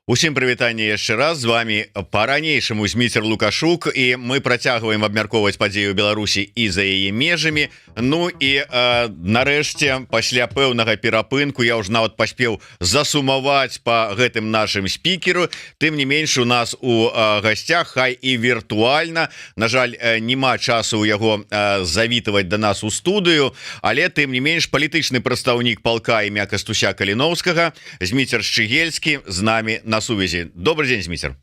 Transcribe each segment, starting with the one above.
Усім прывітанне яшчэ раз, з вами по-ранейшаму Зміцер Лукашук, і мы працягваем абмяркоўваць падзею Беларусі і за яе межамі. Ну і нарэшце, пасля пэўнага перапынку, я ўжо нават паспеў засумаваць по гэтым нашым спікеру. Тым не менш, у нас у гасцях, хай і віртуальна, на жаль, няма часу у яго завітаваць да нас у студыю, але тым не менш, палітычны прадстаўнік палка імя Кастуся Каліноўскага, Зміцер Шчыгельскі з намі на сувязі. Добрый день, Зміцер.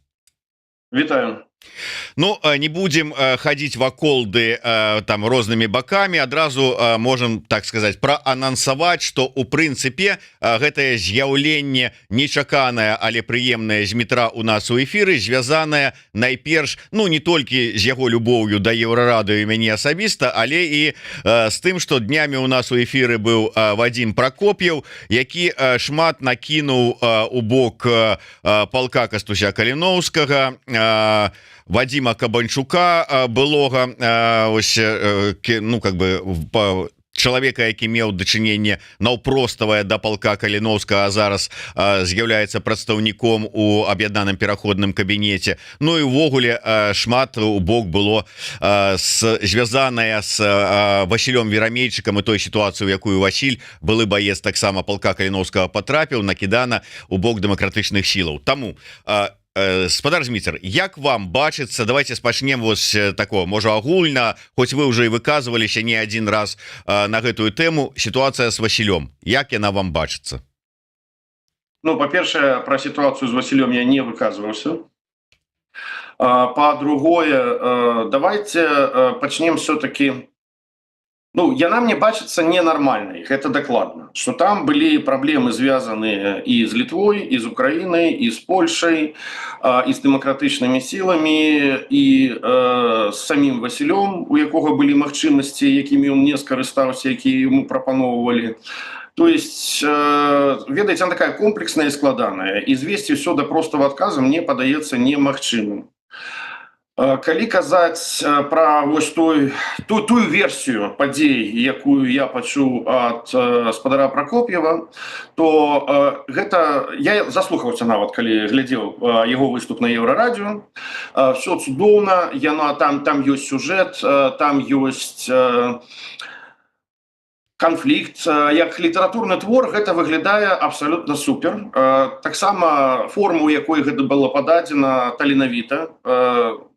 Вітаю. Ну, не будем ходить ваколды там рознымі бакамі, адразу можем, так сказать, праанансаваць, что у прынцыпе гэтае з'яўленне нечаканае, але прыемнае Змітра у нас у эфіры звязанае найперш, ну, не толькі з яго любоўю да Еўрарадыё і мяне асабіста, але і з тым, што днямі у нас у эфіры быў Вадзім Пракоп'еў, які шмат накінуў у бок палка Кастуся Каліноўскага, Вадима Кабанчука былога, ось, ну, как бы чалавека, які меў дачыненне наўпроставае да палка Каліноўскага, а зараз з'яўляецца прадстаўніком у аб'яднаным пераходным кабінеце. Ну і ўвогуле шмат у бок было звязанае з Васілём Верамейчыкам і той сітуацыі, у якую Васіль, былы баец таксама палка Каліноўскага, патрапіў, накідана у бок дэмакратычных сілаў. Таму спадар Зміцер, як вам бачыцца, давайте спачнем вось такого, можа агульна, хоць вы ўжо і выказваліся не адзін раз на гэтую тэму, сітуацыя з Васілём, як яна вам бачыцца? Ну, по-першае, про ситуацию с Василем я не выказывался. По-другое, давайте почнем все-таки. Ну, яна мне бачыцца ненармальнай, гэта дакладна, что там былі праблемы, звязаныя і з Літвой, і з Украінай, і з Польшай, і з дэмакратычнымі сіламі, і з самім Васілём, у якога былі магчымасці, якімі ён не скарыстаўся, якія яму прапаноўвалі. То есть, ведаеце, она такая комплексная и складаная, і звесці ўсё да простого адказа мне падаецца немагчымым. Калі казаць пра вось тую версію падзей, якую я пачуў ад спадара Пракоп'ева, то гэта я заслухаўся нават, калі глядзеў яго выступ на Еўрарадыё. Всё цудоўна, яно там ёсць сюжэт, там ёсць канфлікт, як літаратурны твор гэта выглядае абсалютна супер. Таксама форма, у якой гэта было пададзена, таленавіта,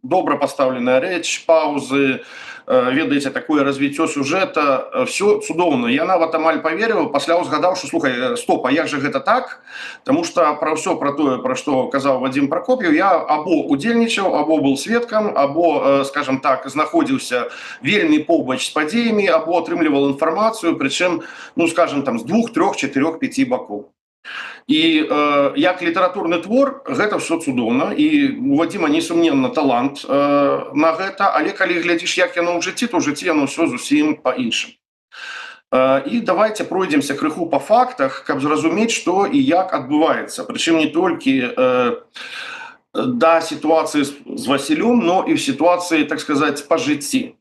добра пастаўленая рэч, паўзы, ведаеце, такое развіццё сюжэта, все цудоўна. Я нават амаль паверыў, пасля узгадаў, што слухай, стоп, а як жа гэта так? Таму што пра ўсё пра тое, пра што казаў Вадзім Пракоп'еў, я або удзельнічаў, або быў сведкам, або, скажем так, знаходзіўся вельмі побач з падзеямі, або атрымліваў інфармацыю, прычым, ну, скажем, там, з 2, 3, 4, 5 бакоў. І як літаратурны твор гэта все цудоўна, і у Вадзіма несумненна талант на гэта, але калі глядзіш, як яно ў жыцці, то ў жыцці яно ўсё зусім па-іншым. І давайте пройдземся крыху па фактах, каб зразумець, што і як адбываецца, прычым не толькі да сітуацыі з Васілём, но і в сітуацыі, так сказаць, па жыцці.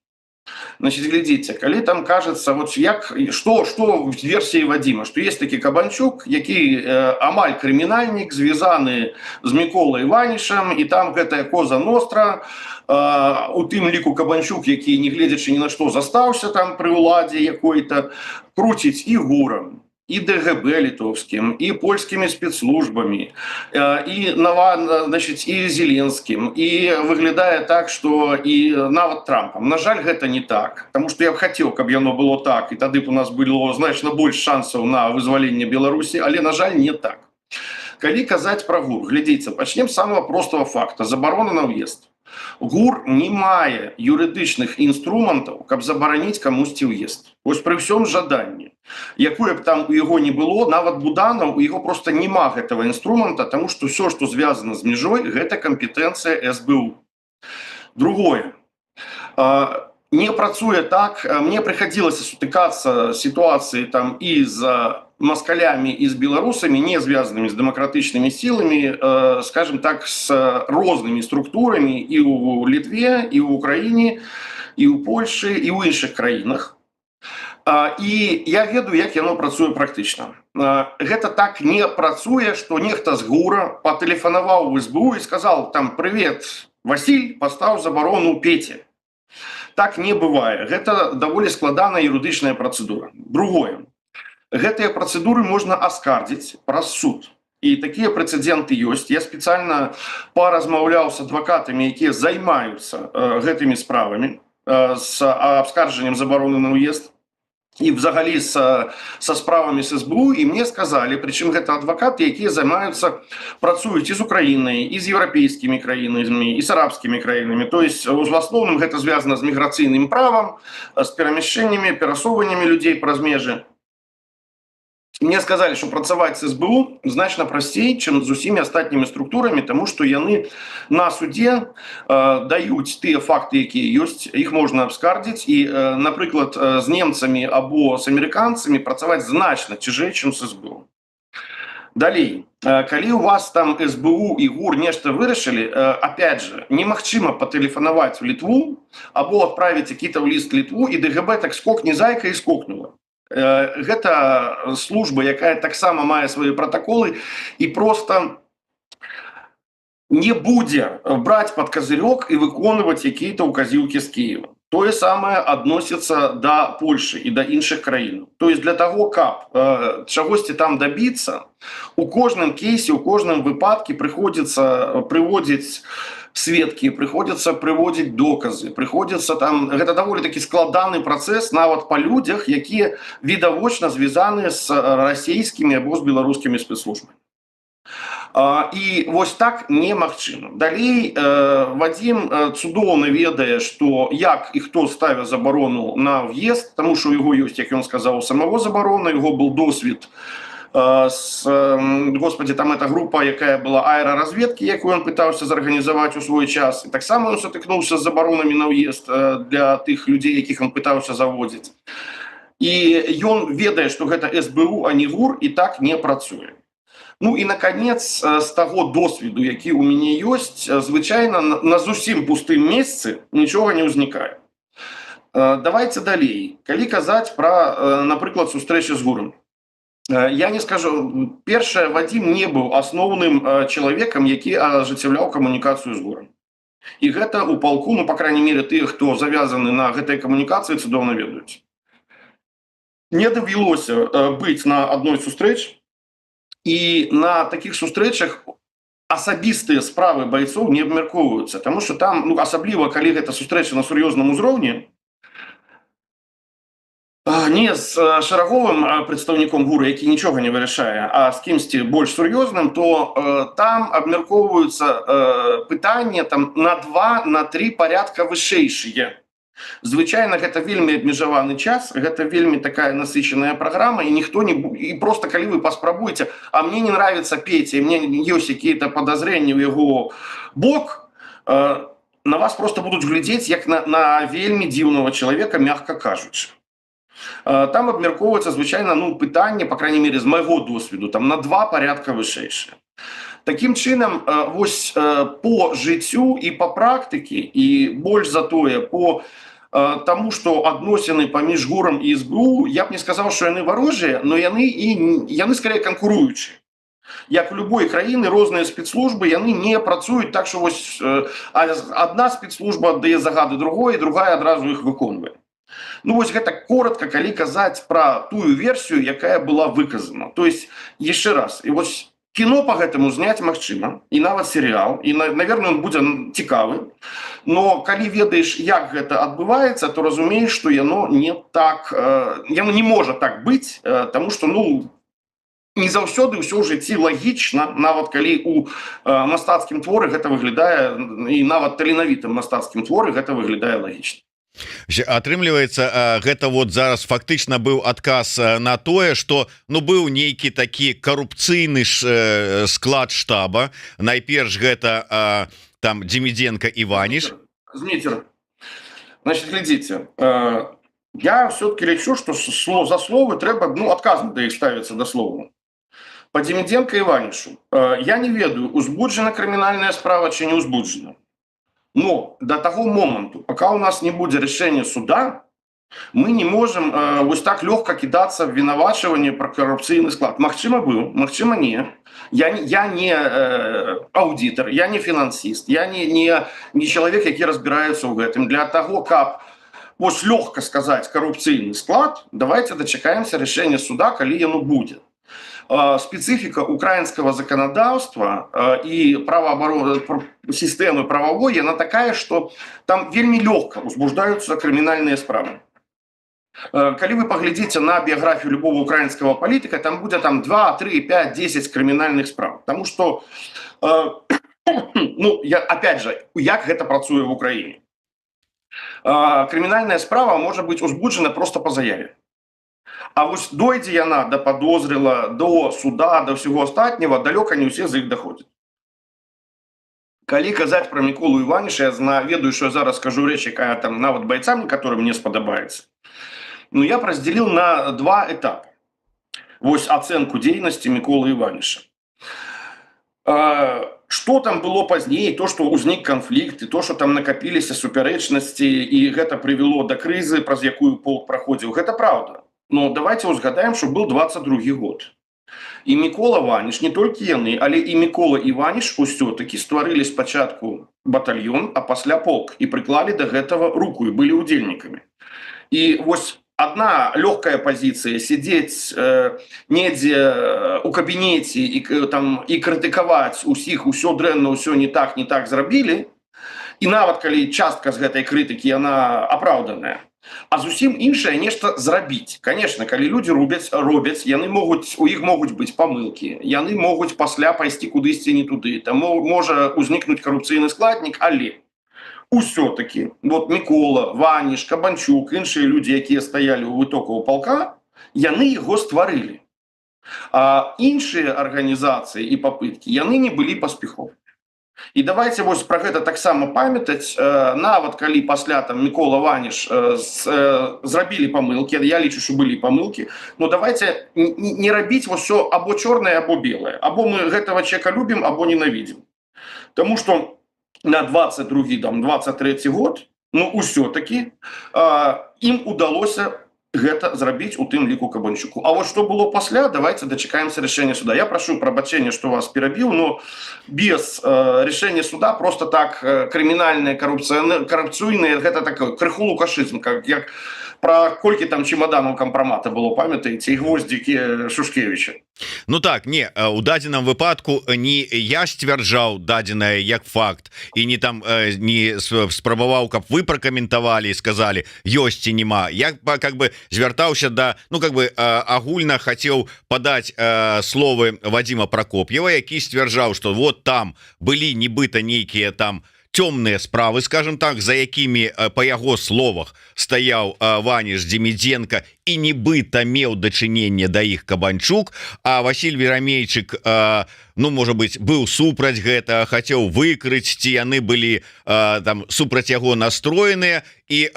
Значит, глядите, калі там кажется, вот як, что в версии Вадима, что есть таки Кабанчук, які амаль крымінальнік, звязаны з Міколай Іванішам, і там гэтая коза ностра, у тым ліку Кабанчук, які, не гледзячы ні на што, застаўся там пры ўладзе якой-то, круціць і гурам, і ДГБ літовскім, і польскімі спецслужбамі, і значит, і Зеленскім, і выглядае так, што і нават Трампам. На жаль, гэта не так, таму што я б хацеў, каб яно было так, і тады б у нас было значна больш шансаў на вызваленне Беларусі, але, на жаль, не так. Калі казаць пра ГУР, глядзіце, пачнем з самого простого факта. Забарона на ўезд. ГУР не мае юрыдычных інструментаў, каб забараніць камусьці ўезд. Вось пры ўсём жаданні, якое б там у яго не было, нават Буданаў, у яго просто няма гэтага інструмента, таму што ўсё, што звязана з мяжой, гэта кампетэнцыя СБУ. Другое. Не працуе так, мне прыходзілася сутыкацца з сітуацыяй там і з москалямі і з беларусамі, не звязанымі з дэмакратычнымі сіламі, скажем так, з рознымі структурамі і ў Літве, і ў Украіне, і ў Польшы, і ў іншых краінах. І я ведаю, як яно працуе практычна. Гэта так не працуе, што нехта з ГУРа патэлефанаваў в СБУ і сказал там: «Привет, Васіль, пастаў забарону Пеце». Так не бывае. Гэта даволі складаная юрыдычная працэдура. Другое. Гэтыя працэдуры можна аскардзіць праз суд. І такія прэцэдэнты ёсць. Я спецыяльна паразмаўляў з адвакатамі, якія займаюцца гэтымі справамі, з абскарджаннем забароны на ўезд і взагалі са справамі з СБУ, і мне сказалі, прычым гэта адвакаты, якія займаюцца, працуюць і з Украінай, і з еўрапейскімі краінамі, і з арабскімі краінамі. То есть в асноўным гэта звязана з міграцыйным правам, з перамяшчэннямі, перасоўваннямі людзей праз межы. Мне сказали, что працаваць с СБУ значна прасцей, чым з усімі астатнімі структурамі, тому што яны на суде даюць тыя факты, якія ёсць, іх можна абскардзіць, і, напрыклад, з немцамі або з амерыканцамі працаваць значна цяжэй, чым з СБУ. Далей, калі у вас там СБУ і ГУР нешта вырашылі, опять же, немагчыма патэлефанаваць у Літву або адправіць які-то ліст Літву, і ДГБ так скокне зайка і скокнула. Гэта служба, якая таксама мае свае пратаколы і просто не будзе браць пад казырёк і выконваць якія-то указівкі з Киева. Тое самае адносіцца да Польшы і да іншых краін. То есть для того, каб чагосьці там дабіцца, у кожным кейсе, у кожным выпадке прыходзіцца прыводзіць сведкі, прыходзіцца прыводзіць доказы, прыходзіцца там, гэта даволі такі складаны працэс нават па людзях, якія відавочна звязаны з расійскімі або з беларускімі спецслужбамі. І вось так немагчыма. Далей Вадзім цудоўна ведае, што як і хто ставя забарону на ўезд, таму што у яго ёсць, як ён сказаў, самого забарона, яго быў досвед господи, там эта група, якая была аэраразведкі, якую ён пытаўся зарганізаваць у свой час. І таксама ён сутыкнуўся з забаронамі на ўезд для тых людзей, якіх ён пытаўся заводзіць. І ён ведае, што гэта СБУ, а не ГУР, і так не працуе. Ну і наконец, з таго досведу, які ў мяне ёсць, звычайна на зусім пустым месцы нічога не ўзнікае. Давайте далей. Калі казаць пра, напрыклад, сустрэчы з ГУРам. Я не скажу, першае, Вадзім не быў асноўным чалавекам, які ажыццяўляў камунікацыю з ГУРам. І гэта у палку, ну, па крайней мере, тыя, хто завязаны на гэтай камунікацыі, цудоўна ведаюць. Не давялося быць на адной сустрэч, і на такіх сустрэчах асабістыя справы байцоў не абмяркоўваюцца, таму што там, ну, асабліва, калі гэта сустрэча на сур'ёзным узроўні, не з шараговым прадстаўніком ГУРа, які нічога не вырашае, а з кімсьці больш сур'ёзным, то там абмяркоўваюцца пытанні там, на 2, на 3 парядка вышэйшыя. Звычайна гэта вельмі абмежаваны час, гэта вельмі такая насычаная праграма, і ніхто не і просто калі вы паспрабуеце, а мне не нравится Петя, мне ёсць якія-то падазрэнні ў яго бок, на вас просто будуць глядзець як на вельмі дзіўнага чалавека, мякка кажучы. Там абмяркоўваецца звычайна, ну, пытанне, па крайней мере, з майго досведу, там на 2 парядка вышэйшыя. Такім чынам, вось по жыццю і па практыкі, і больш за тое, по таму, што адносіны паміж ГУРам і СБУ, я б не сказаў, што яны варожыя, но яны скорее канкуруючыя. Як у любой краіны розныя спецслужбы, яны не працуюць так, што вось адна спецслужба аддае загады другой, і другая адразу іх выконвае. Ну вось гэта коротко, калі казаць пра тую версію, якая была выказана. То есть, яшчэ раз, і вось кіно па гэтаму зняць магчыма, і нават серыял, і, наверное, ён будзе цікавы, но калі ведаеш, як гэта адбываецца, то разумееш, што яно не так, яно не можа так быць, таму што, ну, не заўсёды ўсё ў жыцці лагічна, нават калі у мастацкім творы гэта выглядае, і нават таленавітым мастацкім творы гэта выглядае лагічна. Атрымліваецца, гэта вот зараз фактычна быў адказ на тое, што, ну, быў нейкі такі карупцыйны склад штаба. Найперш гэта там Демиденко і Ваніш. Зміцер, значит, глядзіце, я все-таки лічу, што за словы трэба, ну, адказна да іх ставіцца да слова. По Демиденко і Ванішу я не ведаю, узбуджана крымінальная справа ці не узбуджана. Но до того моменту, пока у нас не будет решения суда, Мы не можем вот так легко кидаться в виновачивание про коррупційный склад. Магчыма быў, магчыма не. Я не аудитор, я не финансист, я не человек, который разбирается в этом. Для того, как вот легко сказать коррупційный склад, давайте дочекаемся решения суда, коли оно будет. Специфика украинского законодательства и системы правовой, она такая, что там вельми легко возбуждаются криминальные справы. Коли вы поглядите на биографию любого украинского политика, там будет 2, 3, 5, 10 криминальных справ. Потому что, опять же, як гэта працуе в Украине. Криминальная справа может быть узбуджена просто по заяве. А вот дойдзе яна до подозрела, до суда, до всего остатнего, далеко не все за их доходят. Коли казать про Миколу Иваніша, я ведаю, что я зараз скажу речь, якая там нават бойцам, которым мне сподобается. Но я б разделил на 2 этапа. Вот оценку деятельности Миколы Иваніша. Что там было позднее, то, что узник конфликт, и то, что там накопились супярэчнасці, и это привело до кризы, праз якую полк проходил, это правда. Но давайте узгадаем, что был 22-й год. И Микола Ваніш, не только яны, але и Микола Иваніш все-таки створили спочатку батальон, а пасля полк, и приклали до этого руку, и были удельниками. И вот одна легкая позиция сидеть недзе у кабинете и критиковать усіх, усё дрэнна, усё не так зрабілі, и нават калі частка з гэтай крытыкі она апраўданая, а зусім іншае нешта зрабіць. Конечно, калі люди робяць, у іх могуць быць памылкі, яны могуць пасля пайсці кудысьці не туды, там можа узнікнуць карупцыйны складнік, але все-таки вот Микола, Ваніш, Кабанчук, іншыя люди, якія стаялі у вытокаў полка, яны его створили. А іншыя организации и попытки, яны не были паспяховы. И давайте вот про гэта таксама памятаць, нават калі пасля там Микола Ваніш зрабілі памылкі, я лічу, что были памылкі, но давайте не рабіць вот все або чорнае, або белое, або мы гэтага человека любим, або ненавидим. Потому что на 22-23 год, все-таки им удалось гэта зрабіць у тым ліку Кабанчуку. А вот что было пасля, давайте дочекаемся решения суда. Я прошу прабачэння, что вас перебил, но без решения суда просто так криминальные, коррупцыйные, гэта такой крыху лукашизм, как про колькі там чемоданаў кампрамата было, памятаеце, і гвоздзікі Шушкевича. Ну так, не, у дадзеным выпадку не я сцвярджаў дадзенае як факт і не там не спрабаваў, каб вы пракаментавалі і сказалі ёсць ці няма. Я как бы звяртаўся да, агульна хацеў падаць словы Вадзіма Прокоп'ева, які сцвярджаў, што вот там былі нібыта нейкія там темные справы, скажем так, за якімі по яго словах стаяў Ваніш, Демиденко і нібыта меў дачыненне да іх Кабанчук, а Васіль Верамейчык можа быть быў супраць гэта, хацеў выкрыць, ці яны былі там супраць яго настроеныя, і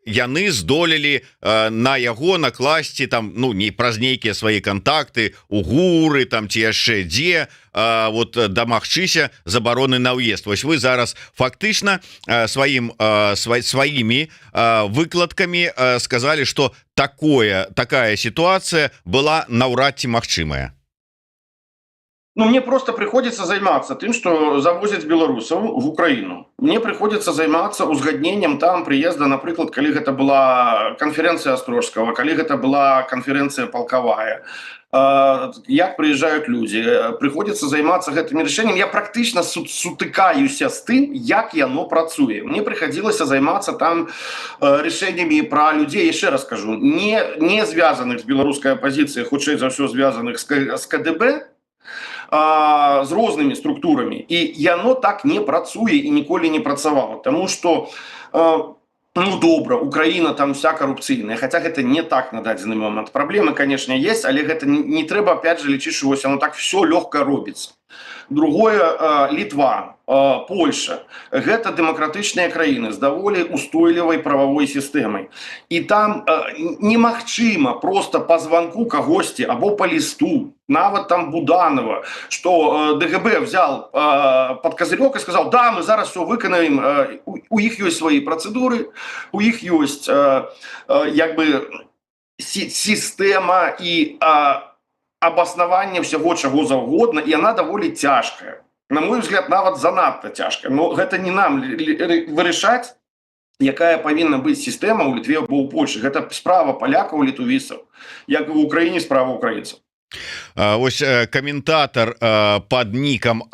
яны здолелі на яго накласці там не праз нейкія свае контакты у гуры там ці яшчэ дзе вот дамагчыся забароны на ўезд. Вось вы зараз фактычна сваімі выкладкамі сказалі, што такая ситуация была наўрад ці магчымая. Мне просто приходится заниматься тем, что завозят белорусов в Украину. Мне приходится заниматься узгаднением там приезда, например, коли это была конференция Острожского, коли это была конференция полковая. Як приезжают люди. Приходится заниматься этим решением. Я практично сутыкаюсь с тем, як яно працуе. Мне приходилось заниматься там решениями про людей, еще раз скажу, не связанных с белорусской оппозицией, хутчэй за все связанных с КДБ, з рознымі структурамі, і яно так не працуе і ніколі не працавала, тому што добра, Украіна там вся коррупцыйная, хотя гэта не так на дадзены момант. Праблемы, конечно, есть, але гэта не трэба опять же лічыць, што вось оно так все лёгка робіцца. Другое, Літва, Польша. Гэта дэмакратычныя краіны з даволі устойлівай прававой сістэмай. І там немагчыма просто па званку кагосьці або па лісту, нават там Буданова, што ДГБ взял под козырек і сказаў: да, мы зараз все выканаем, у іх ёсць свае працэдуры, у іх ёсць як бы сістэма і абаснаванне всего чаго заўгодна, і яна даволі цяжкая. На мой взгляд, нават занадта цяжкая. Но гэта не нам вырашаць, якая павінна быць сістэма ў Літве або ў Польшы. Гэта справа палякаў, літувісаў, як і ў Украіне справа украінцаў. Ось каментатор под нікам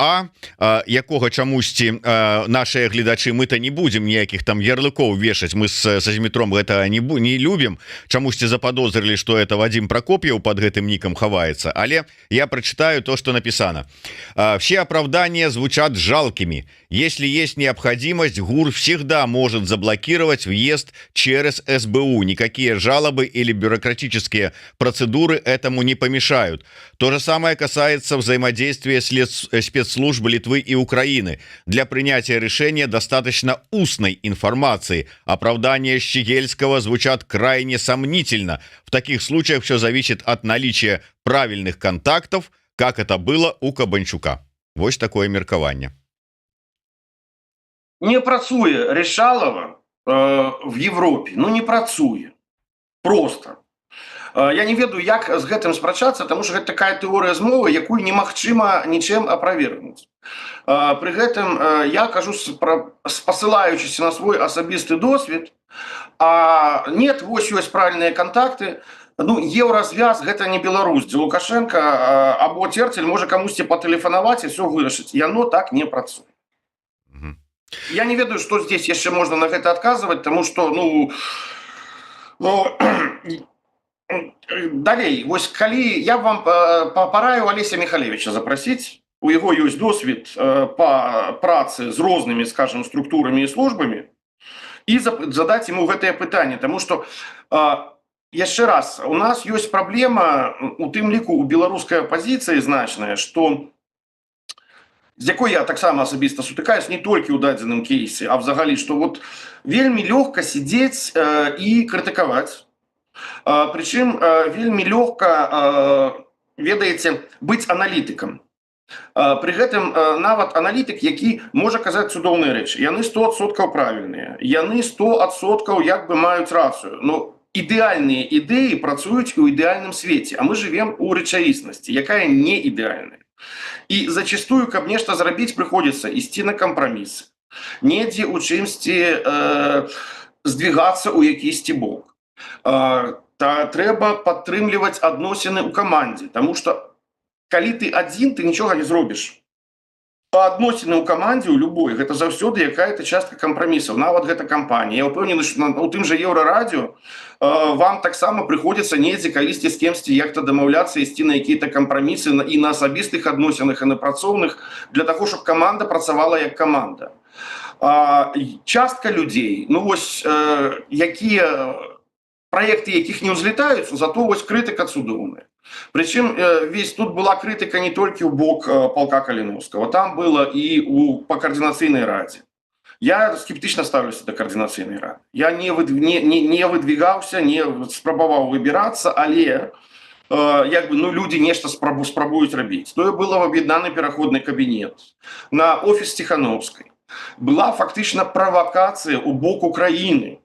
якога чамусьці нашыя гледачы, мы-то не будем ніякіх там ярлыкоў вешаць, мы са Змітром гэта не любім, чамусьці заподозрили, что это Вадим Прокопьев под гэтым ником хаваецца. Але я прочитаю то, что написано. Все оправдания звучат жалкими. Если есть необходимость, ГУР всегда может заблокировать въезд через СБУ. Никакие жалобы или бюрократические процедуры этому не помешают. То же самое касается взаимодействия спецслужб Литвы и Украины. Для принятия решения достаточно устной информации. Оправдания Щегельского звучат крайне сомнительно. В таких случаях все зависит от наличия правильных контактов, как это было у Кабанчука. Вот такое меркование. Не працуе Решалова в Европе. Ну, не працуе. Просто. Я не ведаю, як з гэтым спрачацца, тому что гэта такая тэорыя змовы, якую немагчыма нічым аправернуць. Пры гэтым я кажу, спасылаючыся на свой асабісты досвед, нет, вось ёсць правільныя контакты. Ну, еўразвяз гэта не Беларусь, дзе Лукашенко або Церцель можа камусьці патэлефанаваць і все вырашыць. Яно так не працуе. Я не ведаю, што здесь яшчэ можна на гэта адказваць, тому что, далей, вось калі я вам параю Алеся Михалевича запросіць, у яго ёсць досвед па працы з рознымі, скажем, структурамі і службамі, і задаць ему гэтае пытанне, тому что яшчэ раз, у нас ёсць праблема, у тым ліку у беларускай апазіцыі значная, што з якой я таксама асабіста сутыкаюсь не толькі ў дадзеным кейсе, а взагалі, што вот вельмі лёгка сидзець і крытыкаваць. Прычым вельмі лёгка, ведаеце, быць аналітыкам. Пры гэтым нават аналітык, які можа казаць цудоўныя рэчы. Яны 100% правільныя. Яны 100% як бы маюць рацыю. Но ідэальныя ідэі працуюць у ідэальным свеце, а мы жывем у рэчаіснасці, якая не ідэальная. І зачастую, каб нешта зрабіць, прыходзіцца ісці на кампрамісы. Недзе у чымсьці здвигацца ў якісьці бок. Трэба падтрымліваць адносіны ў камандзе, таму што калі ты адзін, ты нічога не зробіш. Адносіны ў камандзе ў любой, гэта заўсёды якая-то частка кампрамісаў, нават гэта кампанія. Я ўпэўнены, што у тым жа Еўрарадіо вам таксама прыходзіцца недзе калісьці з кемсьці як-то дамаўляцца, ісці на якія-то кампрамісы і на асабістых адносінах, і на працоўных, для таго, щоб каманда працавала як каманда. Частка людзей, ну вось, якія проекты, якіх не ўзлетаюцца, зато вось крытыка цудоўная. Причем весь тут была критика не только у бок полка Калиновского, там было и по координационной раде. Я скептично ставлюсь до координационной рады. Я не выдвигался, не спробовал выбираться, але як бы, люди нечто спробуют робить. То было в об'єднаний переходный кабинет, на офис Тихановской. Была фактично провокация у бок Украины,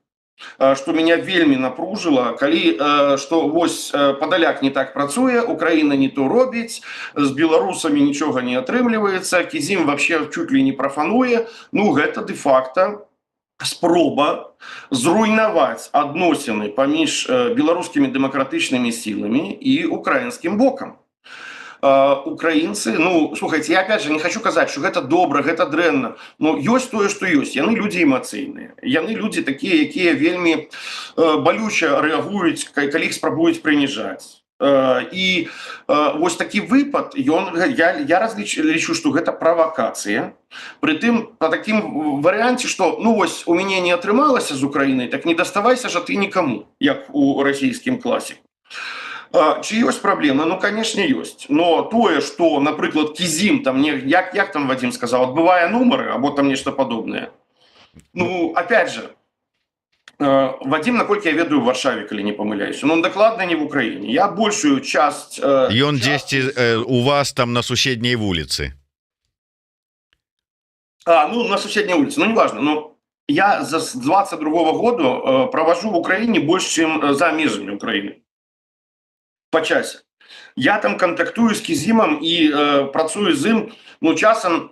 что меня вельмі напружила, калі что вось Падаляк не так працуе, Украина не то робіць, з беларусамі нічога не атрымліваецца, Кізім вообще чуть ли не профануе. Ну гэта де-факто спроба зруйнаваць адносіны паміж беларускімі дэмакратычнымі сіламі і украінскім бокам. Украинцы, ну, слухайте, я опять же не хочу казать, что это добра, это дрэнна, но ёсць тое, что ёсць. Яны люди эмоцыйныя. Яны люди такие, якія вельмі балюча рэагуюць, калі іх спрабуюць прыніжаць. І вось такі выпад, я лічу, что гэта правокацыя. Притым, по таким варианте, что, ну вось, у мяне не атрымалася з Украінай, так не доставайся же ты никому, як у расійскім класіку. Ці ёсць праблемы? Ну, канешне, ёсць. Но тое, што, напрыклад, кізім там не як там Вадзім сказаў, адбывае нумары або там нешта падобнае. Ну, Ну, опять же, Вадзім, наколькі я ведаю, у Варшаве, калі не памыляюся, но дакладна не в Украіне. Я большую часть ён дзесьці у вас там на суседняй вуліцы. ну, на соседней улице, ну, неважно, но я с 22 года провожу в Украине больше, чем за межами Украины по часе. Я там контактую с Кизимом и працую з ім, ну, часом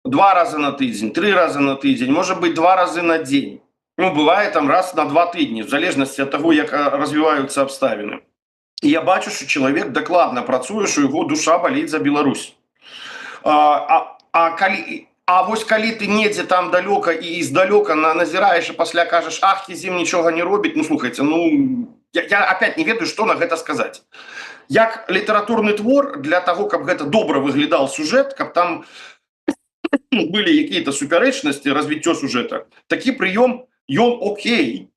2 раза на тыдзень, 3 раза на тыдзень, может быть, 2 разы на день. Ну, бывает там раз на 2 тыдні, в залежности от того, як развиваются обставины. И я бачу, что человек докладно працуе, что его душа болит за Беларусь. А вось калі ты недзе там далёка і здалёка назіраеш і пасля кажаш, ах, Кізім нічога не робіць, ну, слухайце, ну, я опять не ведаю, што на гэта сказаць. Як літаратурны твор, для того, каб гэта добра выглядал сюжет, каб там былі какие-то супярэчнасці, развіццё сюжета, такі прыём, ён окей,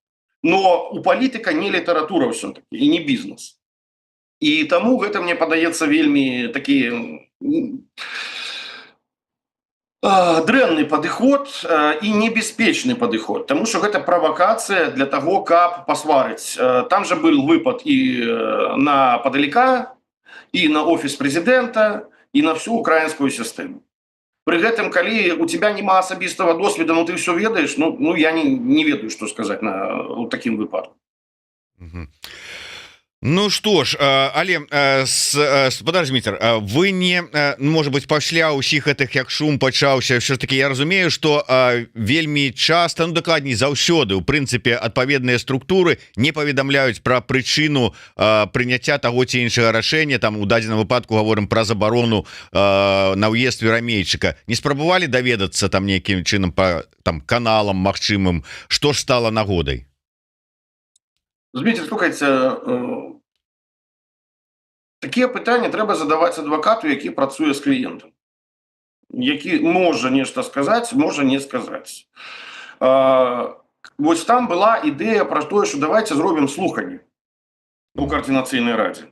но у палітыка не літаратура ўсё-таки і не бізнес. І таму гэта мне падаецца вельмі такі дрэнны падыход і небяспечны падыход, тому что гэта правакацыя для того, каб пасварыць. Там же был выпад і на Падаліка, і на офіс прэзідэнта, і на всю украінскую сістэму. Пры гэтым, калі у тебя няма асабістага досведа, ну ты все ведаеш, ну я не ведаю, што сказаць у такім выпадку. Ну что ж, але спадар Зміцер, вы не, может быть, пасля ўсіх гэтых, як шум пачаўся, все ж таки я разумею, что вельмі часто, ну дакладней заўсёды, у прынцыпе, адпаведныя структуры не паведамляюць пра прычыну прыняцця таго ці іншага рашэння. Там у дадзеным выпадку гаворым пра забарону на ўезд верамейчыка. Не спрабавалі даведацца там нейкім чынам па там каналам магчымым, што ж стала нагодай? Зміцер, слухайце, такія пытанні трэба задаваць адвакату, які працуе з кліентам, які можа нешта сказаць, можа не сказаць. Вось там была ідэя пра тое, што давайте зробім слуханні у координацыйнай радзе.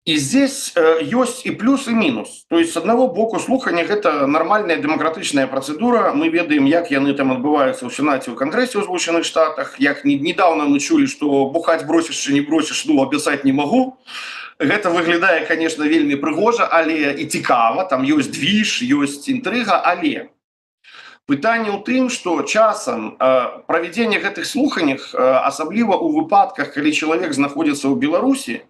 И здесь есть и плюс, и минус. То есть, с одного боку, слухання – это нормальная демократичная процедура. Мы ведаем, як яны там адбываюцца ў Сенаце, ў Кангрэсе ў Злучаных Штатах. Як недавно мы чулі, што бухаць бросіш чи не бросіш, ну, абяцаць не магу. Гэта выглядае, конечно, вельмі прыгожа, але і цікава. Там ёсць движ, ёсць інтрыга, але пытанне ў тым, што часам правядзенне гэтых слуханнях, асабліва ў выпадках, калі чалавек знаходзіцца ў Беларусі,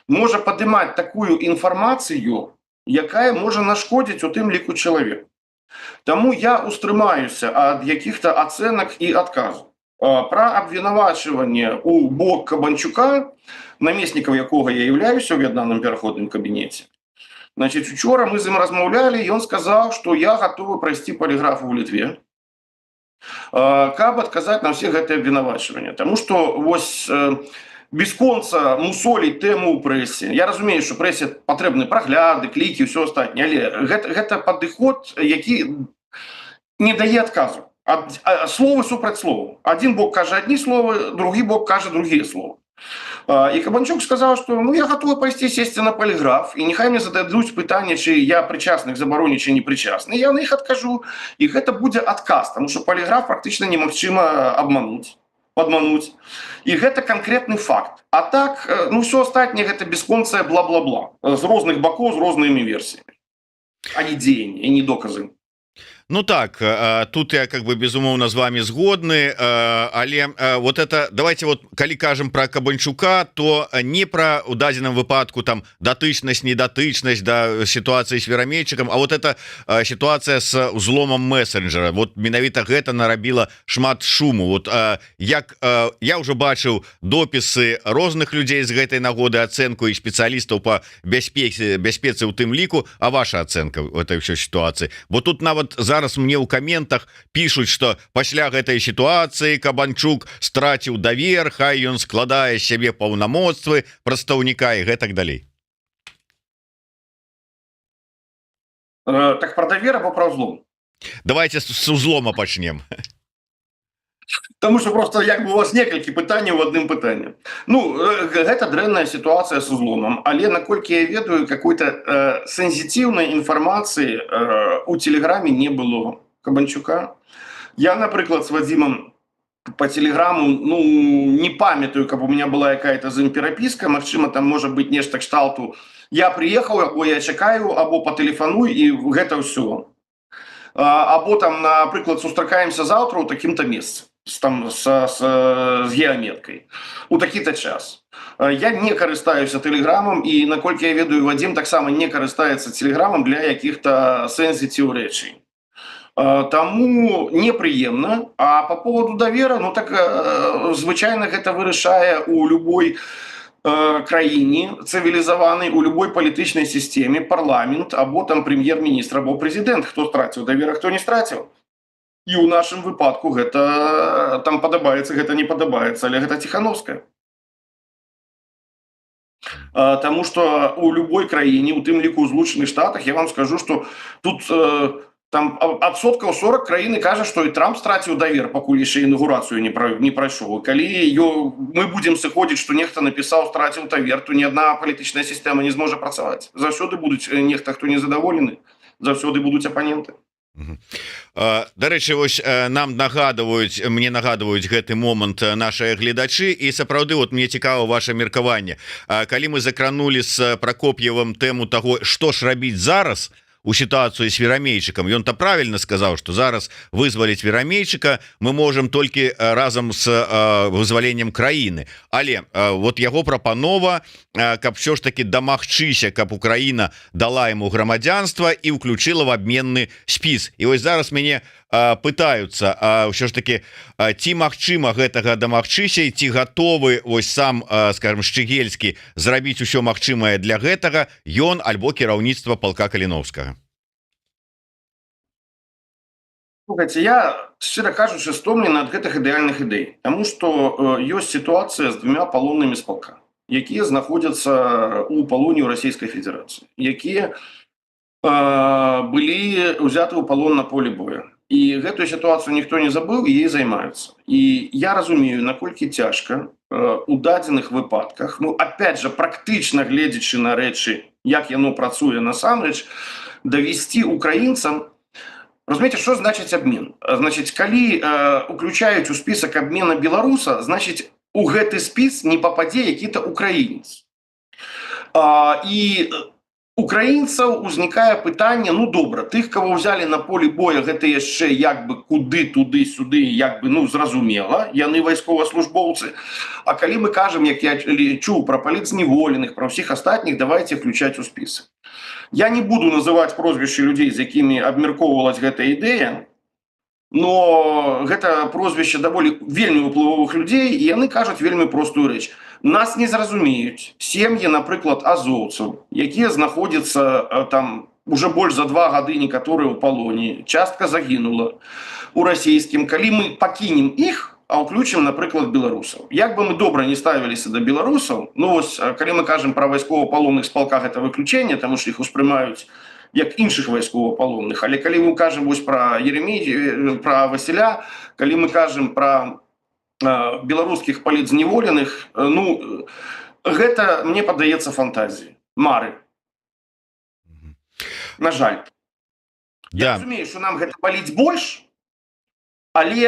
можа падымаць такую інфармацыю, якая можа нашкодзіць у тым ліку чалавеку. Таму я устрымаюся ад якіх-то ацэнак і адказу. Пра абвінавачванне у бок Кабанчука, намеснікам якога я являюся ў аб'яднаным пераходным кабінеце. Значит, учора мы з ім размаўлялі, ён сказаў, што я гатовы прайсці паліграф у Літве, каб адказаць на ўсе гэтыя абвінавачванні. Таму што вось бесконца мусоліць тэму ў прэсе. Я разумею, што прэсе патрэбны прагляды, клікі, ўсё астатняе, але гэта падыход, які не дае адказу. Словы супраць слову. Адзін бок кажа адні словы, другі бок кажа другія словы. І Кабанчук сказаў, што ну, я гатовы пайсці сесці на паліграф, і няхай мне зададуць пытанне, чи я прычасны к забароне, чи не прычасны. Я на іх адкажу, і гэта будзе адказ, таму што паліграф практычна немагчыма падмануць. І гэта канкрэтны факт. А так, ну, все астатняе гэта бесконцае бла-бла-бла. З розных бакоў, з рознымі версіямі. А не дзеянні, і не доказы. Ну так, тут я как бы безумоўна з вами згодны, але вот это давайте вот калі кажем про Кабанчука, то не про у дадзеным выпадку там датычнасць, недатычнасць да ситуации с верамейчыкам, а вот эта ситуация с узломом мессенджера, вот менавіта гэта нарабіла шмат шуму. Вот як я уже бачыў допісы розных людзей з гэтай нагоды, ацэнку і спецыялістаў по бяспецы у тым ліку. А ваша ацэнка в этой все ситуации? Бо тут нават зараз мне ў каментах пишут, что пасля гэтай ситуации Кабанчук страціў давер, хай ён складае сябе паўнамоцтвы прадстаўніка і гэтак далей. Так про давер або про узлом? Давайте с узлома пачнем. Тому что просто як бы у вас некалькі пытанняў в адным пытанні. Ну гэта дрэнная сітуацыя с узломом, але наколькі я ведаю, какой-то сенсітыўнай інфармацыі у телеграме не было Кабанчука. Я, напрыклад, с Вадзімом по телеграмму, ну, не памятаю, каб у меня была какая-то з ім перапіска, магчыма, там можа быць нешта кшталту. Я приехал, або я чакаю, або патэлефануй, і гэта ўсё. Або там, напрыклад, сустракаемся заўтра ў такім-то месцы там з геаметкай у такі-то час. Я не карыстаюся тэлеграмам, і наколькі я ведаю, Вадзім таксама не карыстаецца тэлеграмам для якіх-то сенсітыў рэчай. Таму непрыемна. А по поводу давера, ну так звычайна гэта вырашае у любой краіне цывілізаванай, у любой палітычнай сістэме парламент або там прэм'ер-міністр або прэзідэнт, хто страціў давер, а хто не страціў. І ў нашым выпадку гэта там падабаецца, гэта не падабаецца, але гэта Ціхановская. Таму што у любой краіне, у тым ліку ў Злучаных Штатах, я вам скажу, што тут там адсоткаў 40 краіны кажа, што і Трамп страціў давер, пакуль яшчэ інаўгурацыю не прайшоў. Калі мы будзем сыходзіць, што нехта напісаў, страціў давер, то ні адна палітычная сістэма не зможа працаваць. Заўсёды будуць нехта, хто незадаволены, заўсёды будуць апаненты. Дарэчы, вось нам мне нагадваюць гэты момант нашыя гледачы, і сапраўды вот мне цікава ваше меркаванне. Калі мы закранули з Прокоп'евым тэму таго, што ж рабіць зараз у сітуацыю з Верамейчыкам, ён-то правильно сказаў, што зараз вызваліць Верамейчыка мы можем толькі разам з вызваленнем краіны. Але вот яго прапанова, каб все ж таки дамагчыся, каб Украіна дала ему грамадзянства і ўключила в абменны спіс. І вось зараз мяне пытаюцца ўсё ж таки, ці магчыма гэтага дамагчыся, і ці гатовы вось сам, скажем, Шчыгельскі зрабіць усё магчымае для гэтага, ён альбо кіраўніцтва палка Каліновскага. Слухайте, я, шчыра кажучы, стомлены ад гэтых ідэальных ідэй, таму што ёсць сітуацыя з двумя палоннымі з палка, якія знаходзяцца у палоне ў Расійскай Федэрацыі, якія былі ўзяты ў палон на поле боя. І гэтую сітуацыю ніхто не забыў, і ей займаюцца. І я разумею, наколькі цяжка у дадзеных выпадках, ну, опять же, практычна гледзячы на рэчы, як яно працуе насамрэч, давесці украінцам. Разумеете, что значит обмен? Значит, калі уключаюць у список обмена беларуса, значит, у гэты спіс не попадзе які-то украінец. І украінцаў узнікае пытанне, ну добра, тых, кого взяли на поле боя, гэта яшчэ як бы куды, туды-сюды, як бы, ну, зразумела, яны вайсковаслужбоўцы. А калі мы кажам, як я чуў пра палітзневоленых, пра ўсіх астатніх, давайте включаць у спіс. Я не буду называць прозвішчы людзей, з якімі абмяркоўвалась гэта ідэя, но гэта прозвішча даволі вельмі ўплывовых людзей, і яны кажуць вельмі простую рэч. Нас не зразумеюць сем'і, напрыклад, азоўцаў, якія знаходзяцца там уже больш за 2 гады, некаторыя ў палоне, частка загінула у расійскім. Калі мы пакінем іх, а ўключым, напрыклад, беларусаў. Як бы мы добра не ставіліся да беларусаў, ну вось, калі мы кажам пра вайсковапалонных з палка, гэта выключэнне, таму што іх успрымаюць як іншых вайсковапалонных. Але калі мы кажам вось пра пра Васіля, калі мы кажам пра беларускіх палітзневоленых, ну, гэта, мне падаецца, фантазіі, мары. На жаль. Я разумею, што нам гэта баліць больш, але,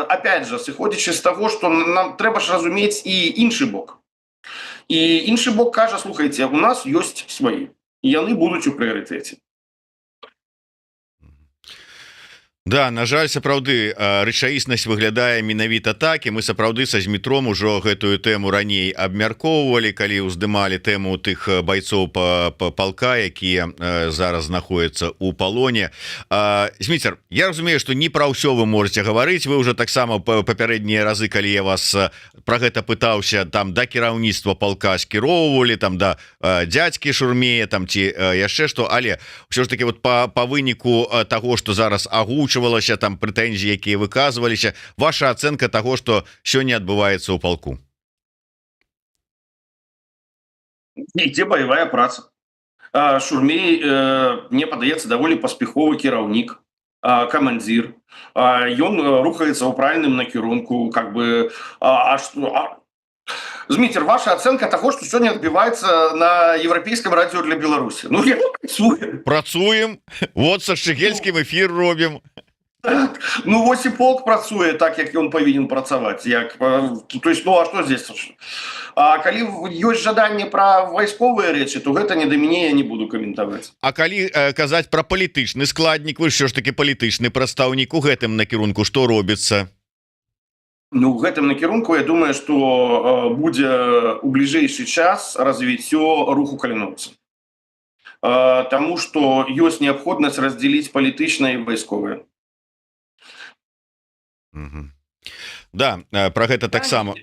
опять же, сыходзячы з таго, што нам трэба ж разумець і іншы бок. І іншы бок кажа, слухайце, у нас ёсць свае, і яны будуць у прыярытэце. Да, на жаль, сапраўды рэчаіснасць выглядае менавіта так, і мы сапраўды са Змітром ужо гэтую тэму раней абмяркоўвалі, калі ўздымалі тэму тых байцоў палка, якія зараз знаходзяцца ў палоне. Зміцер, я разумею, што не пра ўсё вы можете гаварыць, вы ўжо таксама папярэднія разы, калі я вас пра гэта пытаўся, там да кіраўніцтва палка скіроўвалі, там да дзядзькі Шурмея, там ці яшчэ што, але ўсё ж таки вот па выніку таго, што зараз агучвалася, там прэтэнзіі, якія выказваліся, ваша ацэнка таго, што сёння адбываецца ў палку? Ідзе баявая праца. Шурмей, мне падаецца, даволі паспяховы кіраўнік. камандзір, ён рухаецца ў правільным накірунку, как бы, Зміцер, ваша ацэнка таго, што сёння адбіваецца на еўрапейскім радыё для Беларусі. Ну, я працуем, вот са шчыгельскім эфір робім. Так. Ну, вось і полк працуе так, як ён павінен працаваць. То есть, ну, а што здесь? А калі ёсць жаданне пра вайсковыя рэчы, то гэта не да мяне, я не буду каментаваць. А калі казаць пра палітычны складнік, вы ж такі палітычны прадстаўнік у гэтым накірунку, што робіцца? Ну, в гэтым накірунку, я думаю, што будзе ў бліжэйшы час развіццё руху каліноўцаў. Таму што ёсць неабходнасць раздзяліць палітычнае і вайсковае. Да, про гэта таксама.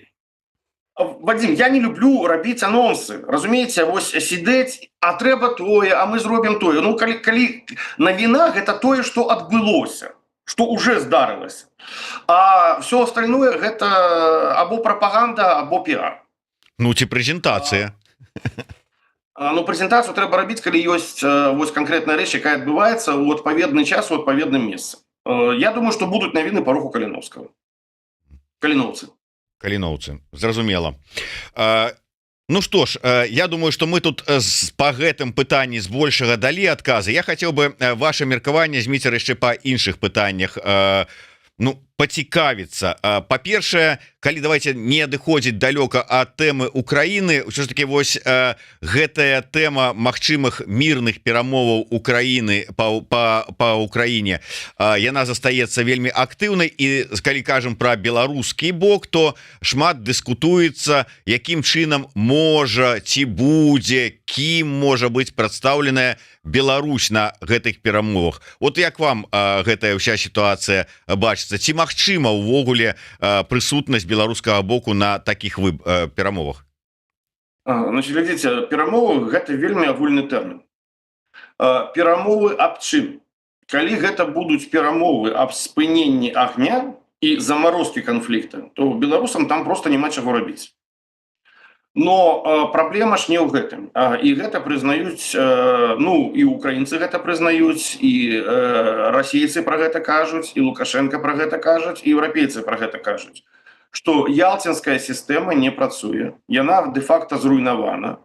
Вадим, я не люблю рабіць анонсы, разумееце, вось сидзець, а трэба тое, а мы зробім тое. Ну, калі навіна, гэта тое, што адбылося, што уже здарылася. А все остальное гэта або прапаганда, або піар. Ну, ці прэзентацыя. Ну, прэзентацыю трэба рабіць, калі ёсць вось канкрэтная рэч, якая адбываецца ў адпаведны час у адпаведным месцы. Я думаю, што будуць навіны па руху Каліноўскага. Каліноўцы, зразумела. Ну што ж, я думаю, што мы тут па гэтым пытанні збольшага далі адказы. Я хацеў бы ваше меркаванне, Зміцер, яшчэ па іншых пытаннях пацікавіцца. Па-першае, калі давайте не адыходзіць далёка ад тэмы Украіны, ўсё ж таки вось гэтая тэма магчымых мірных перамоваў Украіны па Украіне, яна застаецца вельмі актыўнай, і калі кажам пра беларускі бок, то шмат дыскутуецца, якім чынам можа ці будзе, кім можа быць прадстаўленая Беларусь на гэтых перамовах. Вот як вам гэтая ўся сітуацыя бачыцца? Ці магчыма ўвогуле прысутнасць беларускага боку на такіх перамовах? Значит, глядзіце, перамовы гэта вельмі агульны тэрмін. Перамовы аб чым? Калі гэта будуць перамовы аб спыненні агня і замарозкі канфлікта, то беларусам там просто няма чаго рабіць. Но праблема ж не ў гэтым. І гэта прызнаюць, ну, і украінцы гэта прызнаюць, і расейцы пра гэта кажуць, і Лукашенко пра гэта кажуць, і еўрапейцы пра гэта кажуць, што ялцінская сістэма не працуе, яна дэ-факта зруйнавана,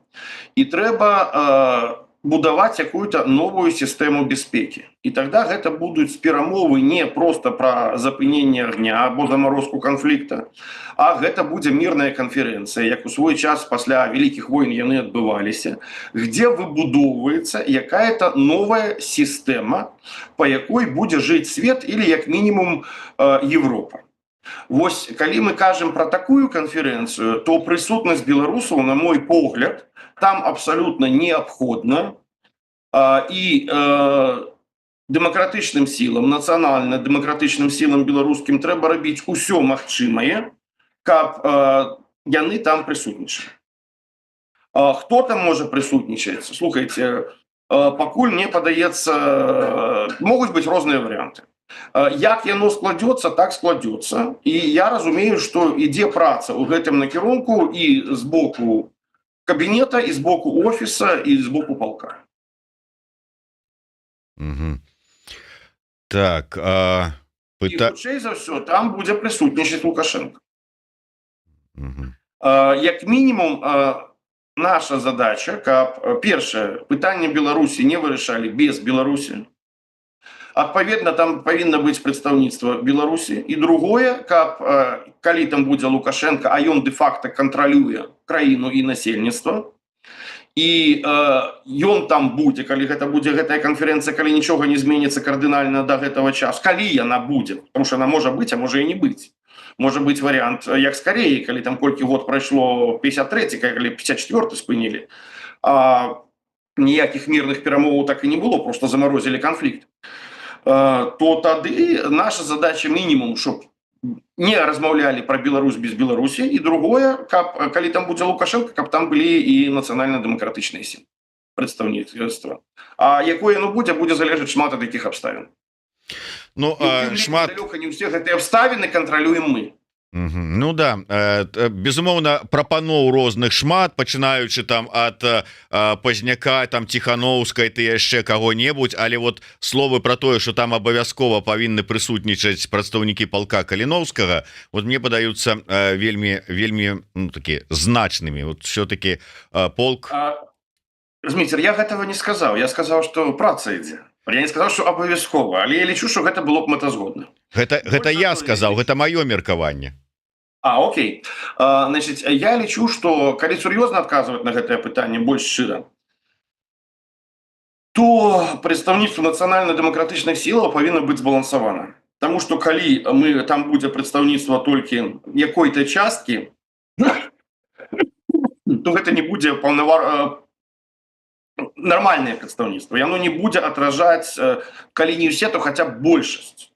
і трэба будаваць якую-то новую сістэму бяспекі. І тогда гэта будуць перамовы не просто пра запыненне агня або замарозку канфлікта, а гэта будзе мірная канферэнцыя, як у свой час пасля вялікіх войн яны адбываліся, где выбудоўваецца якая-то новая сістэма, па якой будзе жыць свет или як мінімум Европа. Вось, калі мы кажам пра такую канферэнцыю, то прысутнасць беларусаў, на мой погляд, там абсолютно неабходна, і дэмакратычным сілам, нацыянальна-дэмакратычным сілам беларускім трэба рабіць усё магчымае, каб яны там прысутнічалі. Хто там можа прысутнічаць? Слухайце, пакуль мне падаецца, могуць быць розныя варыянты. Як яно складецца, так складецца. І я разумею, што ідзе праца ў гэтым накірунку і з боку кабінета, і з боку офіса, і з боку палка. Так, і хутчэй за ўсё там будзе прысутнічаць Лукашенко. Як мінімум, наша задача, каб першае, пытанне Беларусі не вырашалі без Беларусі. Адпаведна, там павінна быць прадстаўніцтва Беларусі. І другое, каб калі там будзе Лукашенко, а ён дэ-факта кантралюе краіну і насельніцтва, і ён там будзе, калі гэта будзе гэтая канферэнцыя, калі нічога не зменіцца кардынальна да гэтага часу, калі яна будзе, потому что она можа быць, а можа і не быць. Можа быць варыянт, як з Кареяй, калі там колькі год прайшло 53-й, калі 54-й спынілі, ніякіх мірных перамоваў так і не было, просто замарозілі канфлікт. То тады наша задача мінімум, щоб не размаўлялі пра Беларусь без Беларусі, і другое, каб калі там будзе Лукашенко, каб там былі і нацыянальна-дэмакратычныя сілы, прадстаўніцтва. А якое яно будзе залежаць шмат ад якіх абставін. Ну, шмат... Далёка не ўсе гэтыя абставіны кантралюем мы. Ну да, безумоўна, прапаноў розных шмат, пачынаючы там ад Пазняка, там Ціхановскай, ты яшчэ каго-небудзь, але вот словы про тое, что там абавязкова павінны прысутнічаць прадстаўнікі палка Каліновскага, вот мне падаюцца вельмі такі значнымі. Вот все-таки полк. Зміцер, я гэтага не сказаў. Я сказаў, што праца ідзе. Я не сказаў, што абавязкова, але я лічу, што гэта было б мэтазгодна. Гэта я сказаў, гэта маё меркаванне. Окей. Значит, я лічу, што калі сур'ёзна адказваць на гэтае пытанне больш шчыра, то прадстаўніцтва нацыянальна-дэмакратычных сілаў павінна быць збалансавана. Таму што калі там будзе прадстаўніцтва толькі якой-то часткі, то гэта не будзе нармальнае прадстаўніцтва. Яно не будзе атражаць, калі не ўсе, то хаця б большасць.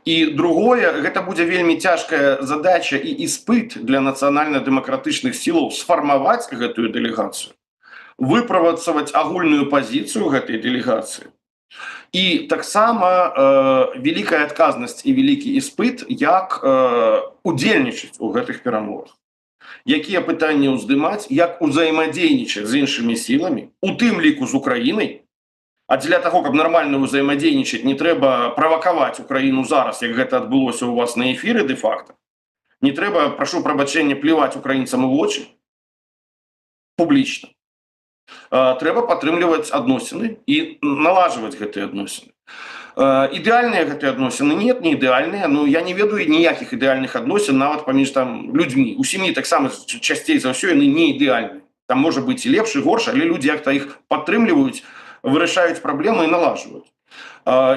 І другое, гэта будзе вельмі цяжкая задача і іспыт для нацыянальна-дэмакратычных сілаў сфармаваць гэтую дэлегацыю, выправацаваць агульную пазіцыю гэтай дэлегацыі. І таксама вялікая адказнасць і вялікі іспыт, як удзельнічаць у гэтых перамовах. Якія пытанні ўздымаць, як узаемадзейнічаць з іншымі сіламі, у тым ліку з Украінай. А для того, каб нармальна ўзаемадзейнічаць, не трэба правакаваць Украіну зараз, як гэта адбылося ў вас на эфіры дэ-факта. Не трэба, прашу прабачэння, плеваць украінцам у вочы публічна. Трэба падтрымліваць адносіны і налажваць гэтыя адносіны. Ідэальныя гэтыя адносіны нет, не ідэальныя. Ну, я не ведаю ніякіх ідэальных адносін нават паміж там людзьмі. У сям'і таксама часцей за ўсё яны не ідэальныя. Там можа быць і лепш, і горш, але людзі як-то іх падтрымліваюць, вырашаюць праблемы і налажваюць.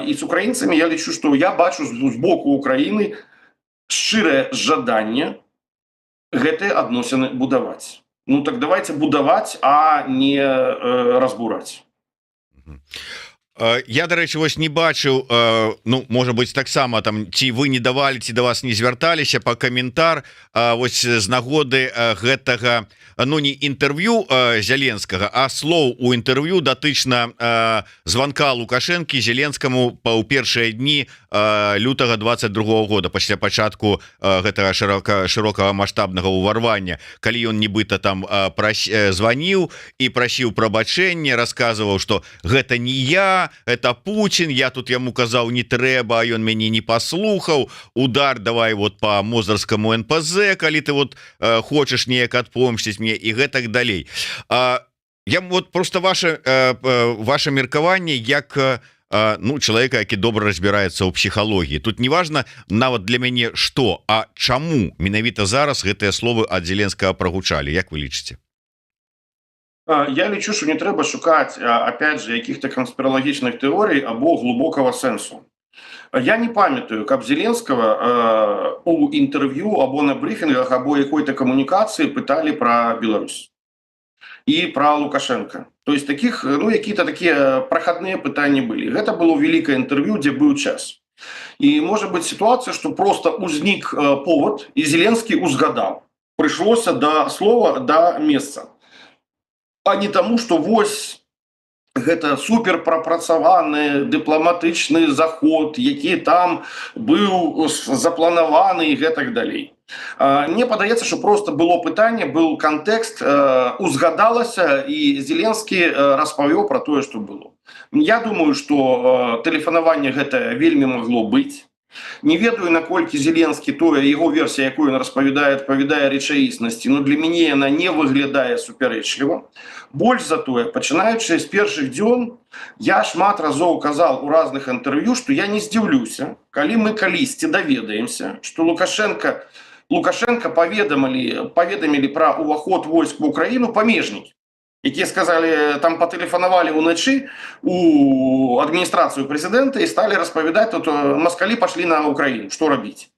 І з украінцамі я лічу, што я бачу з боку Украіны шчырае жаданне гэтыя адносіны будаваць. Ну так давайте будаваць, а не разбураць. Я, дарэчы, вось не бачыў, ну, можа быць, таксама там ці вы не давалі, ці да вас не звярталіся па каментар вось з нагоды гэтага, ну, не інтэрв'ю Зеленскага, а слоў у інтэрв'ю датычна званка Лукашэнкі Зеленскаму ў першыя дні лютага 22 года, пасля пачатку гэтага шырокага маштабнага ўварвання, калі ён нібыта там званіў і прасіў прабачэння, расказваў, што гэта не я, это Путин, я тут яму казаў не трэба, а ён мяне не паслухаў, удар давай вот по мозырскому НПЗ, калі ты вот хочаш неяк адпомсціць мне і гэтак далей. Я вот просто ваше меркаванне як ну, чалавека, які добра разбіраецца ў псіхалогіі. Тут не важна нават для мяне што, а чаму менавіта зараз гэтыя словы ад Зеленскага прагучалі, як вы лічыце? Я лічу, що не треба шукати, опять же, яких-то конспірологічних теорій або глибокого сенсу. Я не пам'ятаю, каб Зеленского у інтерв'ю або на брифінгах, або якої-то комунікації питали про Білорусь і про Лукашенка. То есть таких, ну, какие-то такие проходные питания были. Это было великое интервью, где был час. И может быть ситуация, что просто узник повод, и Зеленский узгадал. Пришлось до слова, до места. А не тому, что вось гэта супер прапрацаваны дыпламатычны заход, які там быў запланаваны і гэтак далей. Мне падаецца, што просто было пытанне, был кантэкст, узгадалася, і Зеленскі распавёў пра тое, што было. Я думаю, што тэлефанаванне гэта вельмі магло быць. Не ведаю, наколькі Зеленскі, тое яго версія, якую ён распавядае, адпавядае рэчаіснасці, но для мяне яна не выглядае супярэчліва. Больш за тое, пачынаючы з першых дзён, я шмат разоў казаў у разных інтэрв'ю, што я не здзіўлюся, калі мы калісьці даведаемся, што Лукашенка паведамілі пра ўваход войск в Украіну памежнікі, якія сказали, там патэлефанавалі ўначы у адміністрацыю прэзідэнта і сталі распавядаць, тут маскалі пашлі на Украіну, што рабіць.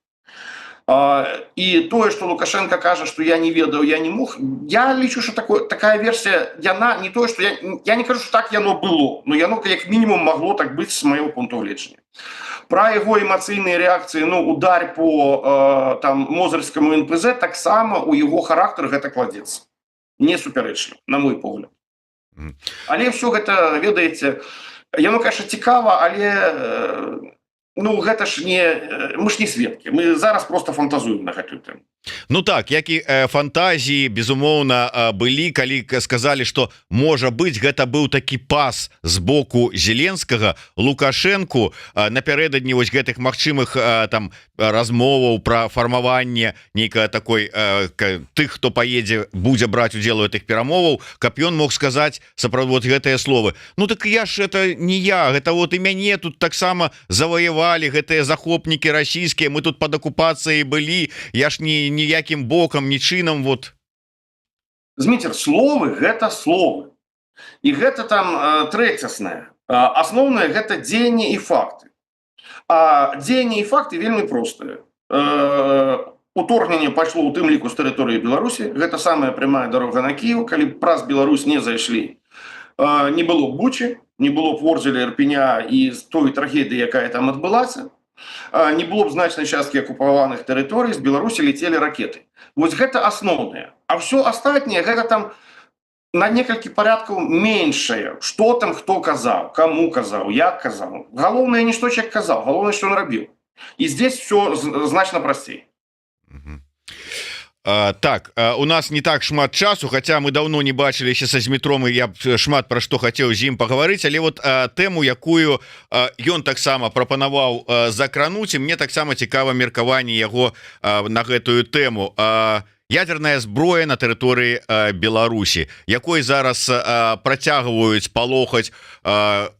І тое, што Лукашенко кажа, што я не ведаў, я не мог, я лічу, што такая версія, яна не тое, што я не кажу, што так яно было, но яно як мінімум магло так быць з майго пункту гледжання. Пра яго эмацыйныя рэакцыі, ну, удар по там мозырскаму НПЗ, таксама у яго характар гэта кладзецца. Не супярэчліва, на мой погляд. Але ўсё гэта, ведаеце, яно, конечно, цікава, але Ну гэта ж не мы ж не сведкі, мы зараз просто фантазуем на гэтую тэму. Ну так, як і фантазіі безумоўна былі, калі сказалі, што можа быць гэта быў такі пас з боку Зеленскага Лукашенку напярэдадні вось гэтых магчымых там размоваў пра фармаванне нейкая такой тых, хто паедзе, будзе браць удзел у гэтых перамоваў, каб ён мог сказаць сапраўды вот гэтыя словы. Ну так я ж это не я, гэта вот і мяне тут таксама заваявалі гэтыя захопнікі расійскія, мы тут пад акупацыяй былі, я ж ніякім бокам ні чынам вот. Зміцер, словы гэта словы, і гэта там трэцяснае. Асноўнае гэта дзеянні і факты. А дзеянні і факты вельмі простыя. Уторгненне пайшло ў тым ліку з тэрыторыі Беларусі, гэта самая прямая дарога на Кіеў, калі праз Беларусь не зайшлі. Не было б Бучы, не было б Ворзеля, Ірпеня і той трагедыі, якая там адбылася. Не было б значнай часткі акупаваных тэрыторый, з Беларусі летелі ракеты. Вось гэта асноўнае. А ўсё астатняе гэта там на некалькі парядкаў меншае. Што там хто казаў, каму казаў, як казаў. Галоўнае не што чалавек казаў, галоўнае, што ён рабіў. І здесь все значна прасцей. Так, у нас не так шмат часу, хотя мы давно не бачыліся са Змітром, і я б шмат пра што хацеў з ім пагаварыць, але вот тэму, якую ён таксама прапанаваў закрануць, і мне таксама цікава меркаванне яго на гэтую тэму. Ядерная зброя на тэрыторыі Беларусі, якой зараз працягваюць палохаць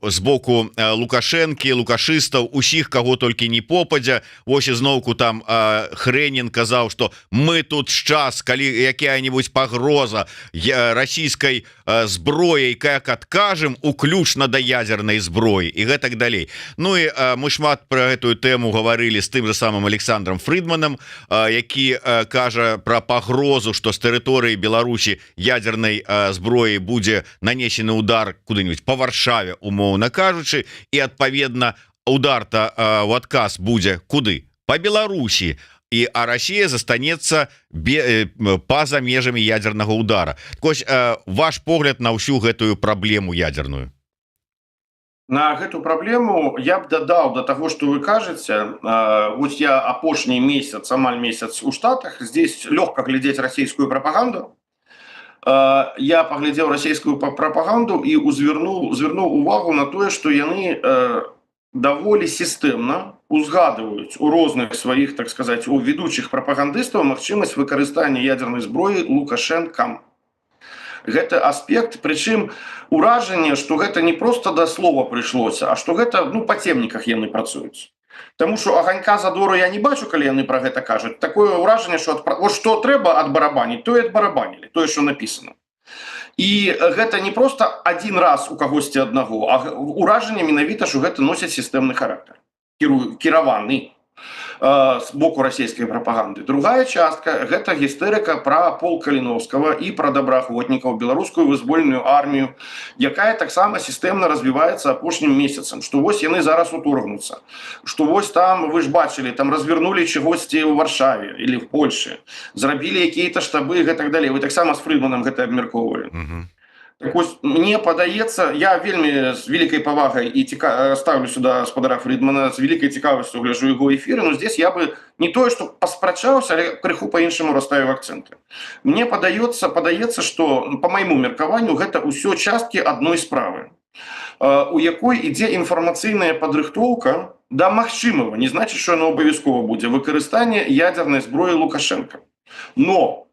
з боку Лукашэнкі, лукашыстаў, усіх, каго толькі не попадзя. Вось ізноўку там Хрэнін казаў, што мы тут час, калі якая-нибудь пагроза расійскай зброяй, як адкажем, уключна да ядернай зброі і гэтак далей. Ну і мы шмат пра гэтую тэму гаварылі з тым же самым Александром Фридманам, які кажа пра пагрозу, што з тэрыторыі Беларусі ядернай зброі будзе нанесены удар куды-нибудь по Варшаве, умоўна кажучы, і адпаведна удар-то в адказ будзе куды? По Беларусі. А Россия застанецца па-за межамі ядернага удара. Вось ваш погляд на ўсю гэтую праблему ядерную. На гэту праблему я б дадаў до таго, што вы кажаце. Вось я апошні месяц, амаль месяц у Штатах, здесь лёгка глядзець расійскую прапаганду. Я паглядзеў расійскую прапаганду і звярнуў увагу на тое, што яны даволі сістэмна узгадываюць у розных сваіх, так сказаць, у ведучых прапагандыстаў магчымасць выкарыстання ядернай зброі Лукашэнкам. Гэта аспект, прычым уражанне, што гэта не проста да слова прыйшлося, а што гэта па цемніках яны працуюць. Таму што аганька задору я не бачу, калі яны пра гэта кажуць. Такое ўражанне, што што трэба адбарабаніць, тое адбарабанілі, тое, што напісана. І гэта не проста адзін раз у кагосьці аднаго, а ўражанне менавіта, што гэта носіць сістэмны характар, кіраваны з боку расійскай прапаганды. Другая частка – гэта гістэрыка пра полк Каліновскага і пра добраахвотнікаў, беларускую вызвольную армію, якая таксама сістэмна развіваецца апошнім месяцам, што вось яны зараз уторгнуцца, што вось там, вы ж бачылі, там развернулі чагосьці ў Варшаве или в Польшы, зрабілі якія-то штабы і гэтак далей. Вы таксама з Фридманам гэта абмяркоўвалі. Так вось, мне падаецца, я вельмі з вялікай павагай і ставлю сюда гаспадара Фридмана, з вялікай цікавасцю гляджу яго эфіры, но здесь я бы не тое, што паспрачаўся, але крыху па-іншаму расставіў акцэнты. Мне падаецца, што па майму меркаванню гэта ўсё часткі адной справы, у якой ідзе інфармацыйная падрыхтоўка да магчымага, не значыць, што яно абавязкова будзе, выкарыстання ядернай зброі Лукашэнка. Но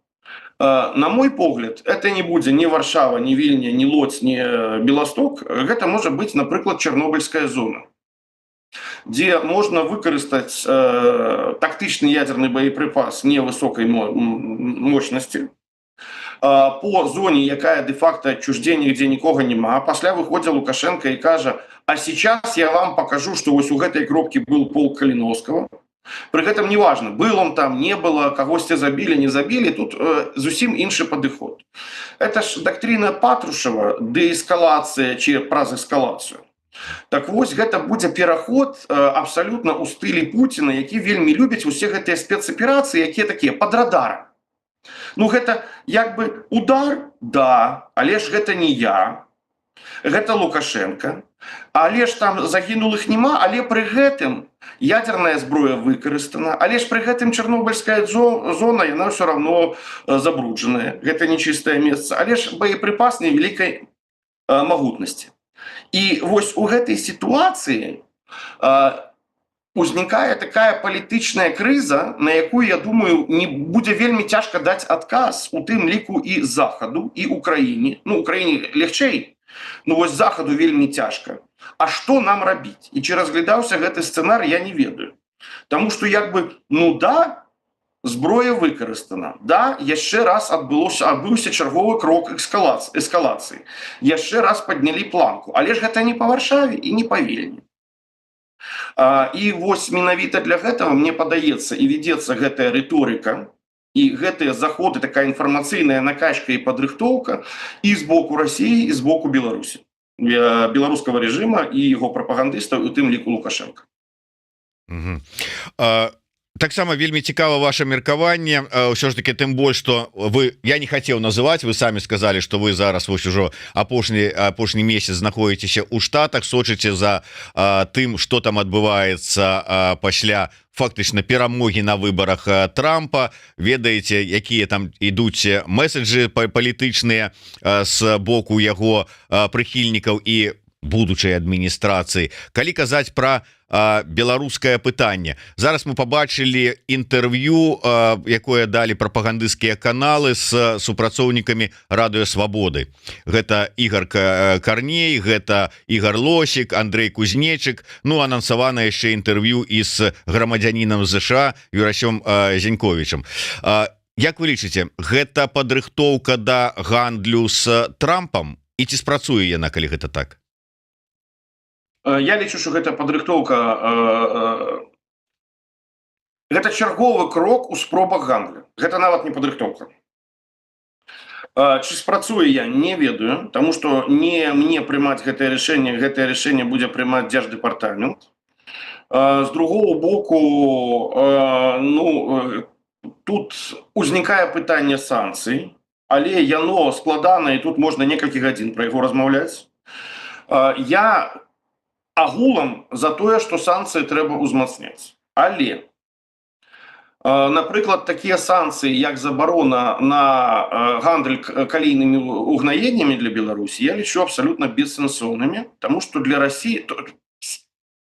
на мой погляд, это не будзе ни Варшава, ни Вільня, ни Лодзь, ни Беласток. Гэта можа быць, напрыклад, Чарнобыльская зона, дзе можна выкарыстаць тактычны ядерны боепрыпас невысокай мощнасці по зоне, якая де-факто адчуждзення, дзе нікога няма. Пасля выходзіць Лукашенко і кажа: а сейчас я вам покажу, што вось у гэтай кропкі был полк Каліновскага. При гэтым неважно, был он там, не было, кагосьці забілі, не забілі, тут зусім іншы падыход. Это ж доктрина Патрушева, дээскалацыя ці праз эскалацыю. Так вось, гэта будзе пераход абсалютна ў стылі Пуціна, які вельмі любіць усе гэтыя спецаперацыі, якія такія пад радарам. Ну гэта як бы удар, да, але ж гэта не я. Гэта Лукашенко. але ж там загінулых няма, але пры гэтым ядерная зброя выкарыстана, але ж пры гэтым чарнобыльская зона яна ўсё равно забруджаная, гэта нечыстае месца, але ж боепрыпас невялікай магутнасці. І вось у гэтай сітуацыі узнікае такая палітычная крыза, на якую, я думаю, не будзе вельмі цяжка даць адказ, у тым ліку і захаду, і Украіне. Ну, Украіне легчэй, ну вось захаду вельмі цяжка. А што нам рабіць? І ці разглядаўся гэты сцэнар, я не ведаю. Таму што як бы, ну да, зброя выкарыстана. Да, яшчэ раз адбыўся чарговы крок эскалацыі. Яшчэ раз паднялі планку. Але ж гэта не па Варшаве і не па Вільні. І вось менавіта для гэтага, мне падаецца, і вядзецца гэтая рыторыка, і гэтыя заходы, такая інфармацыйная накачка і падрыхтоўка і з боку Расіі, і з боку Беларусі. Беларускага рэжыма і яго прапагандыстаў, у тым ліку Лукашенка. Таксама вельмі цікава ваше меркаванне, ўсё ж таки, тым больш што вы, я не хацеў называць, вы самі сказалі, што вы зараз вось ужо апошні месяц знаходзіцеся ў Штатах, сочыце за тым, што там адбываецца пасля фактычна перамогі на выбарах Трампа, ведаеце, якія там ідуць месседжы палітычныя з боку яго прыхільнікаў і будучай адміністрацыі. Калі казаць пра беларускае пытанне, зараз мы побачылі інтэрв'ю, якое далі прапагандысцкія каналы з супрацоўнікамі Радыё Свабоды. Гэта Ігор Карней, гэта Ігор Лосік, Андрей Кузнечык, ну анансавана яшчэ інтэрв'ю і з грамадзянінам ЗША Юрасём Зеньковічам. Як вы лічыце, гэта падрыхтоўка да гандлю з Трампам, і ці спрацуе яна, калі гэта так? Я лічу, што гэта падрыхтоўка, гэта чарговы крок у спробах гандля. Гэта нават не падрыхтоўка. Ці спрацуе, я не ведаю, таму што не мне прымаць гэтае рашэнне будзе прымаць Дзярждэпартамент. З другого боку, ну, тут узнікае пытанне санкцый, але яно складана, і тут можна некалькі гадзін пра яго размаўляць. Я агулам за тое, што санкцыі трэба ўзмацняць. Але, напрыклад, такія санкцыі, як забарона на гандаль калійнымі угнаеннямі для Беларусі, я лічу абсалютна бессэнсоўнымі, таму што для Расіі...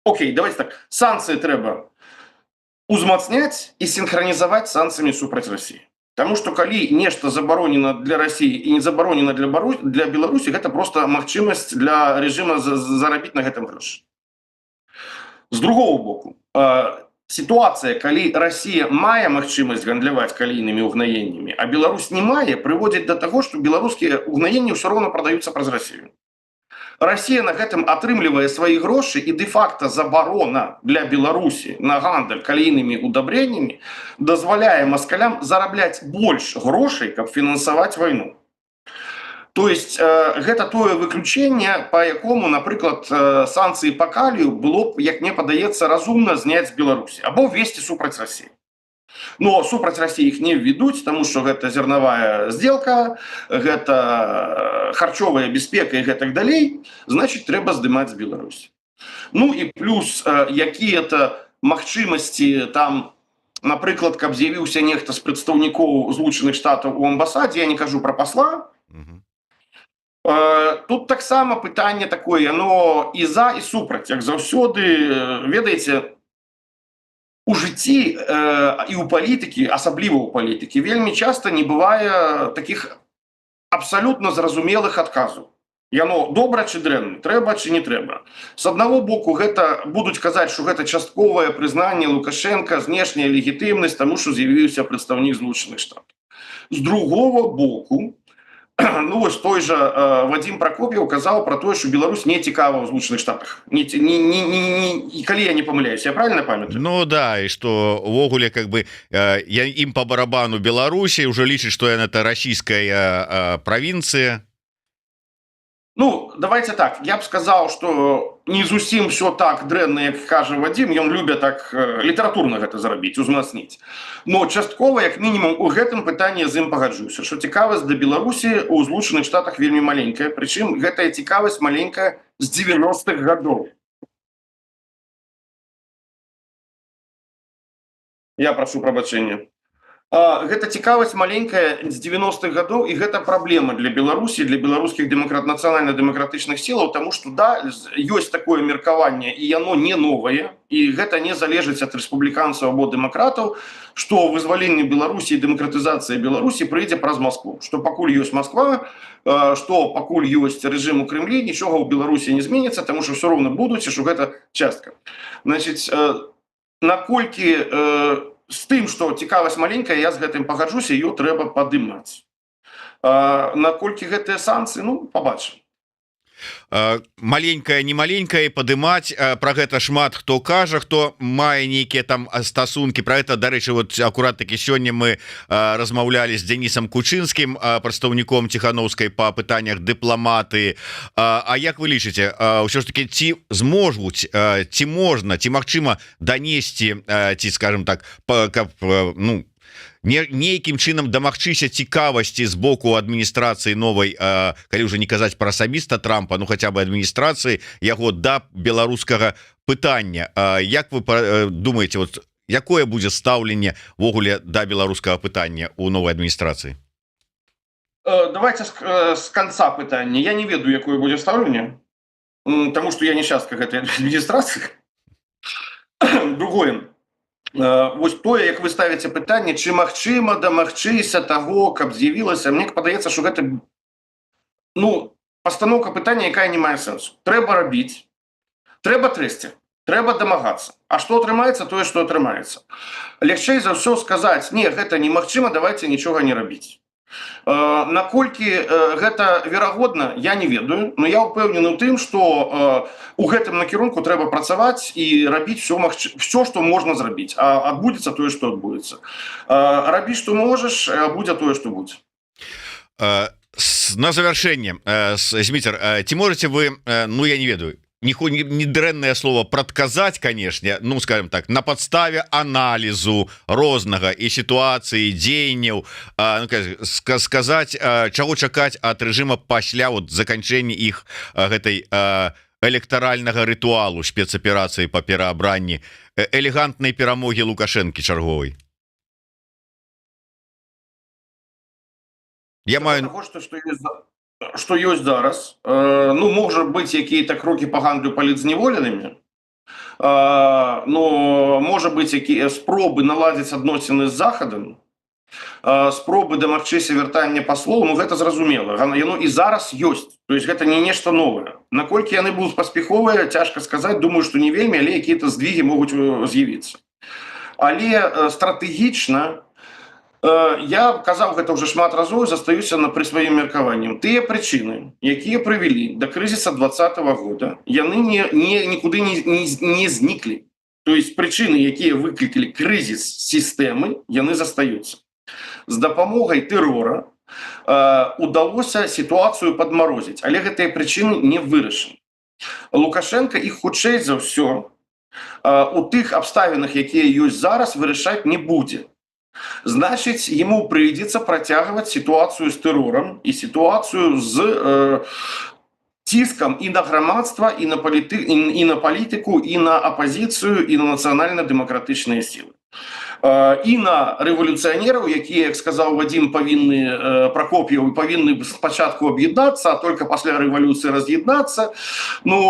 Окей, давайте так. Санкцыі трэба ўзмацняць і сінхранізаваць санкцыямі супраць Расіі. Таму што калі нешта забаронена для Расіі і не забаронена для Беларусі, гэта проста магчымасць для рэжыма зарабіць на гэтым грошы. З другого боку, сітуацыя, калі Расія мае магчымасць гандляваць калійнымі угнаеннямі, а Беларусь не мае, прыводзіць да таго, што беларускія угнаенні ўсё роўна прадаюцца праз Расію. Расія на гэтым атрымлівае свае грошы, і дэ-факта забарона для Беларусі на гандаль калійнымі удабреннямі дазваляе маскалям зарабляць больш грошай, каб фінансаваць вайну. То есть гэта тое выключэнне, па якому, напрыклад, санкцыі па калію было б, як мне падаецца, разумна зняць з Беларусі або ввесці супраць Расіі. Но супраць Расіі іх не введуць, таму што гэта зернавая сделка, гэта харчовая бяспека і гэтак далей, значыць, трэба здымаць з Беларусі. Ну і плюс якія-то магчымасці там, напрыклад, каб з'явіўся нехта з прадстаўнікоў Злучаных Штатаў у амбасадзе, я не кажу пра пасла. Тут таксама пытанне такое, яно і за, і супраць, як заўсёды, ведаеце, у жыцці і ў палітыкі, асабліва ў палітыкі, вельмі часта не бывае такіх абсалютна зразумелых адказаў. Яно добра ці дрэнна, трэба ці не трэба. З аднаго боку, гэта будуць казаць, што гэта частковае прызнанне Лукашенка, знешняя легітымнасць, таму што з'явіўся прадстаўнік Злучаных Штатаў. З другого боку, ну вось той же Вадим Прокопьев казаў пра тое, што Беларусь не цікава ў Злучаных Штатах. І калі я не памыляюсь, я правильно памятаю? Ну да, і што увогуле как бы ім по барабану Беларусі, ўжо лічыць, што яна это расійская правінцыя. Ну, давайте так, я б сказал, что не зусім все так дрэнна, як кажа Вадим, ён любя так літаратурна гэта зарабіць, узмацніць. Но часткова, як мінімум, у гэтым пытанні з ім пагаджуся, што цікавасць да Беларусі ў Злучаных Штатах вельмі маленькая, прычым гэтая цікавасць маленькая з 90-х гадоў. Я прашу прабачэння. Гэта цікавасць маленькая з 90-х гадоў, і гэта праблема для Беларусі, для беларускіх нацыянальна-дэмакратычных сілаў, таму што да, ёсць такое меркаванне, і яно не новае, і гэта не залежыць ад рэспубліканцаў або дэмакратаў, што вызваленне Беларусі і дэмакратызацыя Беларусі прыйдзе праз Маскву, што пакуль ёсць Масква, што пакуль ёсць рэжым у Крэмлі, нічога ў Беларусі не зменіцца, таму што ўсё роўна будуць, і што гэта частка. Значыць, наколькі з тым, што цікавасць маленькая, я з гэтым пагаджуся, ее трэба падымаць. Наколькі гэтыя санкцыі, ну, пабачым. Маленькая, не маленькая, падымаць, про гэта шмат хто кажа, хто мае нейкія там стасункі. Про гэта, дарэчы, вот акурат такі сёння мы размаўлялі з Денисом Кучынскім, прадстаўніком Ціхановскай па пытаннях дыпламатыі. А як вы лічыце, ўсё ж таки, ці зможуць, ці можна, ці магчыма данесці, ці, скажем так, каб, ну, нейкім чынам дамагчыся цікавасці з боку адміністрацыі новай, калі ўжо не казаць пра асабіста Трампа, ну хаця бы адміністрацыі яго да беларускага пытання. Як вы думаеце, вот якое будзе стаўленне ввогуле да беларускага пытання у новай адміністрацыі? Давайте з канца пытання. Я не ведаю, якое будзе стаўленне, таму што я не частка гэтай адміністрацыі. Другое, вось тое, як вы ставіце пытанне, ці магчыма дамагчыся таго, каб з'явілася, мне падаецца, што гэта, ну, пастаноўка пытання, якая не мае сэнсу. Трэба рабіць, трэба трэсці, трэба дамагацца. А што атрымаецца, тое, што атрымаецца. Лягчэй за ўсё сказаць: не, гэта немагчыма, давайте нічога не рабіць. Наколькі гэта верагодна, я не ведаю, но я ўпэўнены ў тым, што у гэтым накірунку трэба працаваць і рабіць все, што можна зрабіць, а адбудзецца тое, што адбудзецца. Рабі, што можаш, будзе тое, што будзе. На завяршэнне, Зміцер, ці можаце вы, ну я не ведаю, не дрэннае слово прадказаць, канешне, ну скажем так, на падставе аналізу рознага і сітуацыі, дзеянняў, сказаць, чаго чакаць ад рэжыма пасля вот заканчэння іх гэтай электаральнага рытуалу, спецаперацыі па пераабранні, элегантнай перамогі Лукашэнкі чарговай? Я маю... Што ёсць зараз, ну, можа быць, якія-то крокі па гандлю палітзняволенымі, но можа быць, якія спробы наладзіць адносіны з Захадам, спробы дамагчыся вяртання паслоў, ну, гэта зразумела, яно і зараз ёсць, то есть гэта не нешта новае. Наколькі яны будуць паспяховыя, цяжка сказаць, думаю, што не вельмі, але якія-то здвігі могуць з'явіцца. Але стратэгічна, я казаў гэта ўжо шмат разоў, застаюся пры сваім меркаванні. Тыя прычыны, якія прывялі да крызіса 2020 года, яны нікуды не зніклі. То есть прычыны, якія выклікалі крызіс сістэмы, яны застаюцца. З дапамогай тэрора удалося сітуацыю падмарозіць, але гэтыя прычыны не вырашаны. Лукашенко іх хутчэй за ўсё у тых абставінах, якія ёсць зараз, вырашаць не будзе. Значыць, ему прыйдзецца працягваць сітуацыю з тэрорам і сітуацыю з ціскам і на грамадства, і на палітыку, і на апазіцыю, і на нацыянальна-дэмакратычныя сілы. І на рэвалюцыянераў, якія, як сказаў Вадим, Прокоп'ев, павінны спачатку аб'яднацца, а только пасля рэвалюцыі раз'яднацца. Но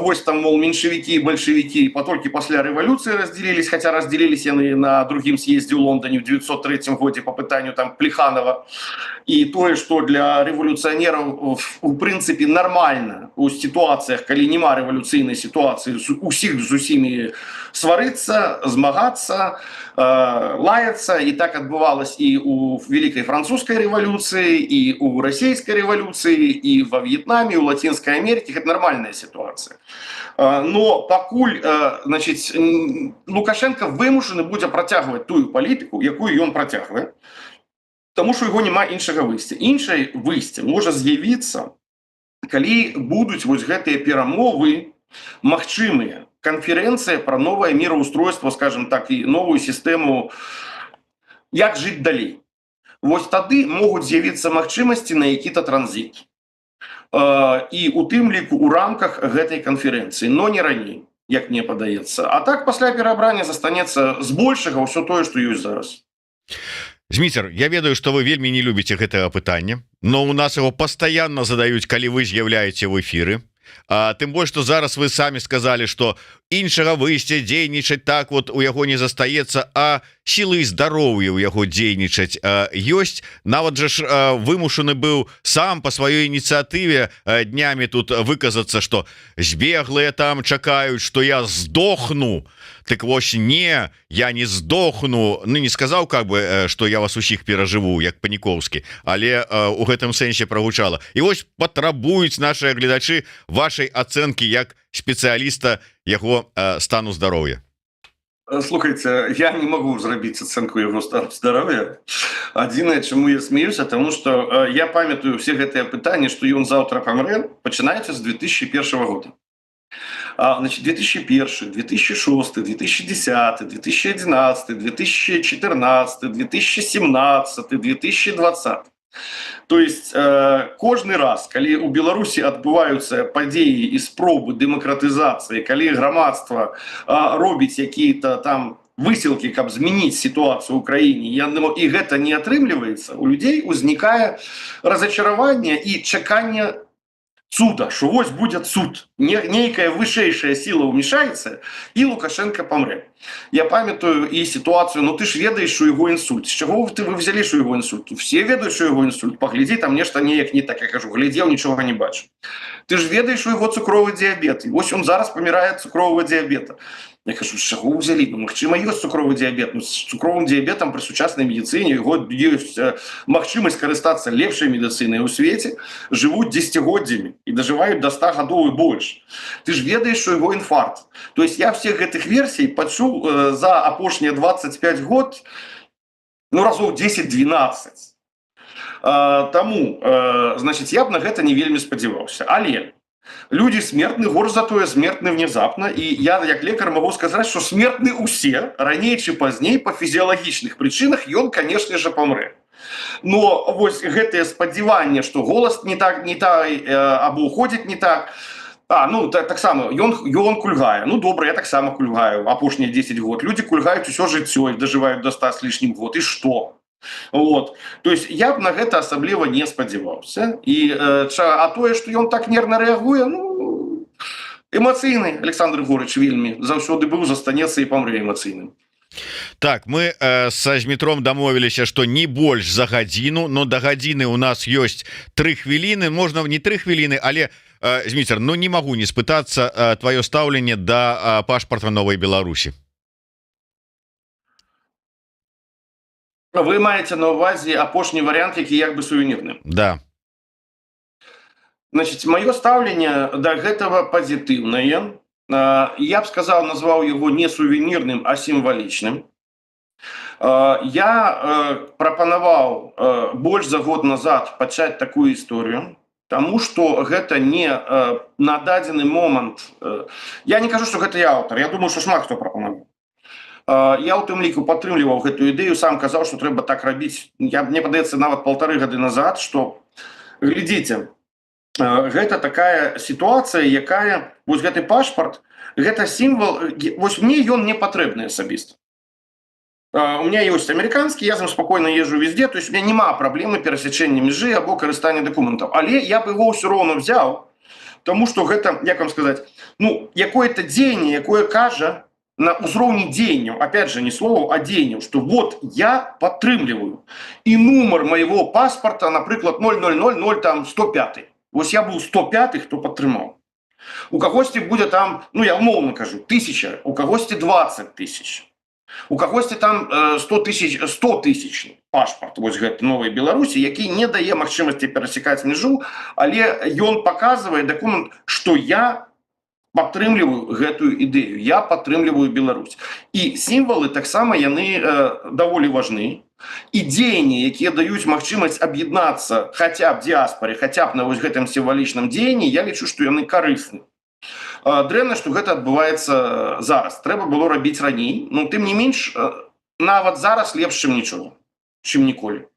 вось там, мол, меншавікі і бальшавікі толькі пасля рэвалюцыі раздзялілись, хаця раздзялілись яны на другім з'ездзе ў Лондоне ў 903 годзе па пытанню там Плеханова. І тое, што для рэвалюцыянераў у прынцыпе нармальна у сітуацыях, калі няма рэвалюцыйнай сітуацыі, усіх з усімі сварыцца, змагацца, лаяцца, і так адбывалось і у Великой Французской рэвалюцыі, і у Расійскай рэвалюцыі, і во В'етнаме, у Латинской Америке. Гэта нармальная ситуация. Но пакуль, значит, Лукашенко вымушаны будзе працягваць тую палітыку, якую ён працягвае, тому што яго няма іншага выйсця. Іншае выйсце можа з'явіцца калі будуць вось гэтыя перамовы магчымыя, канферэнцыя пра новае міраустройство, скажем так, і новую сістэму, як жыць далей. Вось тады могуць з'явіцца магчымасці на які-то транзіт. І у тым ліку у рамках гэтай канферэнцыі, но не раней, як мне падаецца. А так пасля перабрання застанецца збольшага ўсё тое, што ёсць зараз. Зміцер, я ведаю, што вы вельмі не любіце гэтага пытання, но у нас яго пастаянна задаюць, калі вы з'яўляеце ў эфіры. Тым больш, што зараз вы самі сказалі, што іншага выйсця дзейнічаць так вот у яго не застаецца, а сілы і здароўя ў яго дзейнічаць ёсць. Нават жа ж вымушаны быў сам па сваёй ініцыятыве днямі тут выказацца, што збеглыя там чакаюць, што я здохну. Так вось не, я не здохну. Ну не сказаў как бы, што я вас усіх перажыву, як Панікоўскі, але у гэтым сэнсе прагучала. І вось патрабуюць нашыя гледачы вашай ацэнкі як спецыяліста яго стану здароўя. Слухайте, я не могу зрабіць ацэнку яго стану здароўя. Адзінае, чаму я смеюся, тому што я памятаю все гэтыя пытанні, што ён заўтра памрэ, пачынаецца з 2001 года. Значит, 2001, 2006, 2010, 2011, 2014, 2017, 2020. То есть кожны раз, калі у Беларусі адбываюцца падзеі і спробы дэмакратызацыі, калі грамадства робіць якія-то там высілкі, каб змяніць сітуацыю ў краіне, і гэта не атрымліваецца, у людзей узнікае разачараванне і чаканне цуда, что вось будет суд, нейкая вышэйшая сила ўмешаецца і Лукашенко помрэ. Я памятаю і ситуацию, ну ты ж ведаеш, что его инсульт. С чего вы взяли, что его инсульт? Все ведают, что его инсульт. Погляди, там нешта неяк не так, я кажу, глядел, ничего не бачу. Ты ж ведаешь, что его цукровый диабет. И вось он зараз помирает от цукрового диабета. Я кажу, з чаго вы взяли? Ну, магчыма, ёсць цукровы диабет. Ну, з цукровым диабетом при сучаснай медицине его ёсць магчымасць карыстацца лепшай медицинай у свеце, живут десятигоддзямі и доживают до 100 гадоў и больше. Ты ж ведаешь, что его инфаркт. То есть я всех этих версий пачуў за апошнія 25 год, ну, разоў 10-12. Таму, значит, я б на гэта не вельмі спадзяваўся. Але люди смертны, горш затое смертны внезапно. И я, як лекар, могу сказать, что смертны усе, раней чи пазней, по физиологичных причинах, ён, конечно же, помрэ. Но вось гэтае спадзяванне, что голос не так, або уходит не так, ну, так само, ён кульгае. Ну, добра, я так само кульгаю апошнія 10 год. Люди кульгаюць усё жыццё і доживают до 100 с лишним год. И что? Вот. То есть я б на гэта асабліва не спадзяваўся. А тое, што ён так нервна рэагуе, ну, эмацыйны Александр Григорьевич вельмі заўсёды быў, застанецца і памрэ эмацыйным. Так, мы са Змітром дамовіліся, што не больш за гадзіну, но да гадзіны у нас ёсць 3 хвіліны, можна не 3 хвіліны, але Зміцер, ну не магу не спытацца тваё стаўленне да пашпарта Новай Беларусі. Вы маеце на ўвазе апошні варыянт, які як бы сувенірны? Да. Значит, маё стаўленне да гэтага пазітыўнае. Я б сказал, назваў его не сувенірным, а сімвалічным. Я прапанаваў больш за год назад пачаць такую історыю, тому что гэта не на дадзены момант. Я не кажу, что гэта я аўтар, я думаю, что шмат хто прапанаваў. Я ў тым ліку падтрымліваў гэтую ідэю, сам казаў, што трэба так рабіць. Мне падаецца, нават 1,5 гады назад, што, глядзіце, гэта такая сітуацыя, якая, вось гэты пашпарт, гэта сімвал, вось мне ён не патрэбны асабіста. У меня есть американский, я з ім спокойно езжу везде, то есть у меня нема праблемы перасячэння мяжы або карыстання дакументаў. Але я б его ўсё роўна взял, тому что гэта, як вам сказать, ну, якое-то дзеянне, якое кажа на ўзроўні дзеянняў, опять же, не словаў, а дзеянняў, что вот я падтрымліваю. І нумар моего паспорта, напрыклад, 0000 там 105. Вось я быў 105, хто падтрымаў. У кагосьці будзе там, ну я умоўна кажу, 1000, у кагосьці 20 000. У кагосьці там 100 000 пашпарт, вось гэты Новай Беларусі, які не дае магчымасці перасекаць мяжу, але ён паказвае дакумент, што я падтрымліваю гэтую ідэю, я падтрымліваю Беларусь. І сімвалы таксама яны даволі важны. І дзеянні, якія даюць магчымасць аб'яднацца хаця б дыяспаре, хаця б на вось гэтым сімвалічным дзеянні, я лічу, што яны карысны. Дрэнна, што гэта адбываецца зараз. Трэба было рабіць раней, но тым не менш, нават зараз лепш, чым нічога, чым ніколі.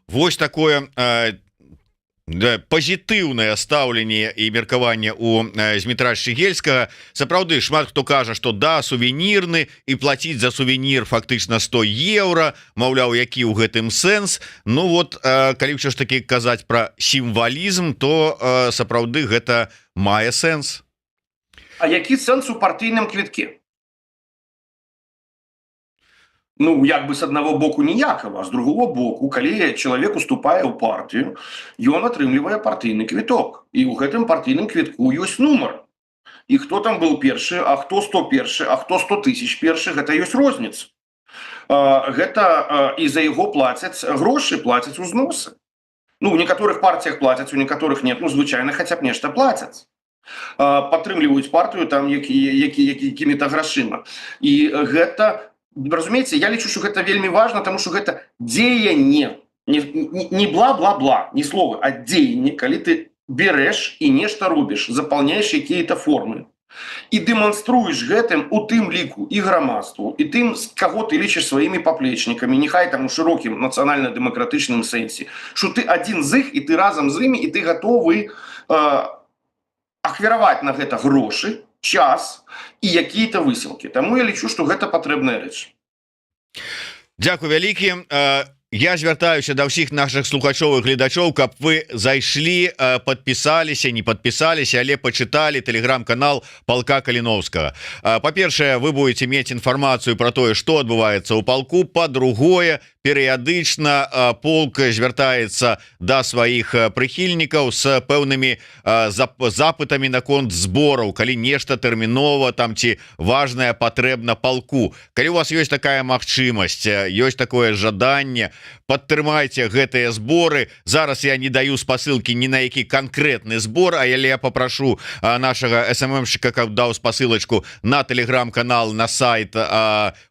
Вось такое пазітыўнае стаўленне і меркаванне у Змітра Шчыгельскага. Сапраўды шмат хто кажа, што да, сувенірны і плаціць за сувенір фактычна 100 еўра, маўляў, які ў гэтым сэнс. Ну вот калі ўсё ж такі казаць пра сімвалізм, то сапраўды гэта мае сэнс. А які сэнс у партыйным квітке? Ну, як бы с одного боку ніякага, а з другого боку, калі чалавек уступае ў партыю, ён атрымлівае партыйны квіток. І ў гэтым партыйным квітку ёсць нумар. І хто там быў першы, а хто 101, а хто 100 тысяч першы, гэта ёсць розніца. Гэта і за яго плацяць грошы, плацяць узносы. Ну, у некаторых партыях плацяць, у некаторых нет, ну, звычайна хаця б нешта плацяць. Падтрымліваюць партыю там якімі-то грашыма. І гэта, разумееце, я лічу, што гэта вельмі важна, таму што гэта дзеянне, не бла-бла-бла, не словы, а дзеянне, калі ты береш і нешта робіш, запаўняеш якія-то формы і дэманструеш гэтым у тым ліку і грамадству, і тым, каго ты лічыш сваімі паплечнікамі, няхай там у шырокім нацыянальна-дэмакратычным сэнсе, што ты адзін з іх, і ты разам з імі, і ты гатовы ахвяраваць на гэта грошы, час і якія-то высілкі. Таму я лічу, што гэта патрэбная рэч. Дзякуй вялікі. Я звяртаюся да ўсіх наших слухачоў і гледачоў, каб вы зайшлі, подпісаліся, не подпісаліся, але пачыталі тэлеграм-канал палка Каліновскага. Па-першае, вы будете мець інфармацыю про тое, што адбываецца ў палку. Па-другое, перыядычна полк звяртаецца да сваіх прыхільнікаў з пэўнымі запытамі наконт збораў, калі нешта тэрмінова там ці важнае патрэбна палку. Калі у вас ёсць такая магчымасць, ёсць такое жаданне, падтрымайце гэтыя зборы. Зараз я не даю спасылкі ні на які канкрэтны збор, але я папрашу нашага СММшчыка, каб даў спасылачку на тэлеграм-канал, на сайт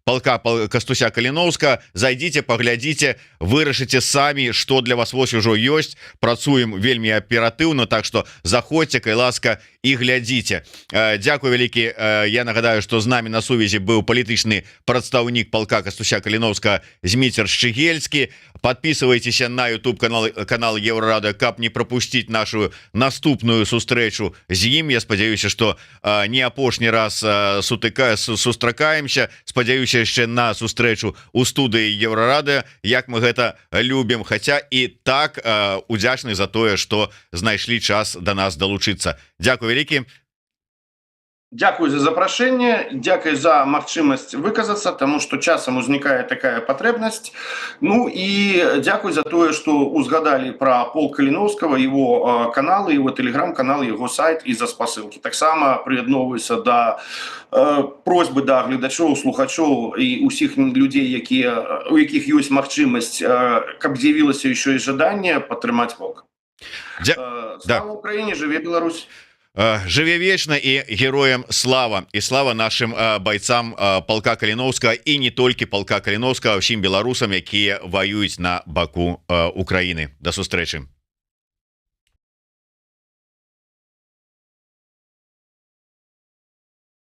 палка Кастуся Каліновскага. Зайдзіце, паглядзіце, вырашыце самі, што для вас вось ужо ёсць. Працуем вельмі аператыўна, так што заходзьце, кай ласка, і глядзіце. Дзякуй вялікі. Я нагадаю, што з намі на сувязі быў палітычны прадстаўнік палка Кастуся Каліновскага Зміцер Шчыгельскі. Подписывайтесь на YouTube канал Еврорадио, каб не пропустить нашу наступную сустрэчу з ім. Я спадзяюся, что не апошні раз сустракаемся. Спадзяюся яшчэ на сустрэчу у студыі Еврорадио, як мы гэта любім. Хаця і так удзячны за тое, что знайшлі час до нас далучыцца. Дзякуй вялікі. Дзякуй за запрашэнне, дзякуй за магчымасць выказацца, таму што часам узнікае такая патрэбнасць. Ну і дзякуй за тое, што узгадалі пра полк Каліновскага, его каналы, его тэлеграм-канал, его сайт і за спасылкі. Таксама прыядноўваюся да просьбы да гледачоў, слухачоў і ўсіх людзей, у якіх ёсць магчымасць, каб з'явілася яшчэ і жаданне падтрымаць полк. Слава Украіне, жыве Беларусь! Жыве вечна і героям слава. І слава нашим байцам палка Каліновскага і не толькі палка Каліновскага, а ўсім беларусам, якія ваююць на баку Украіны. Да сустрэчы.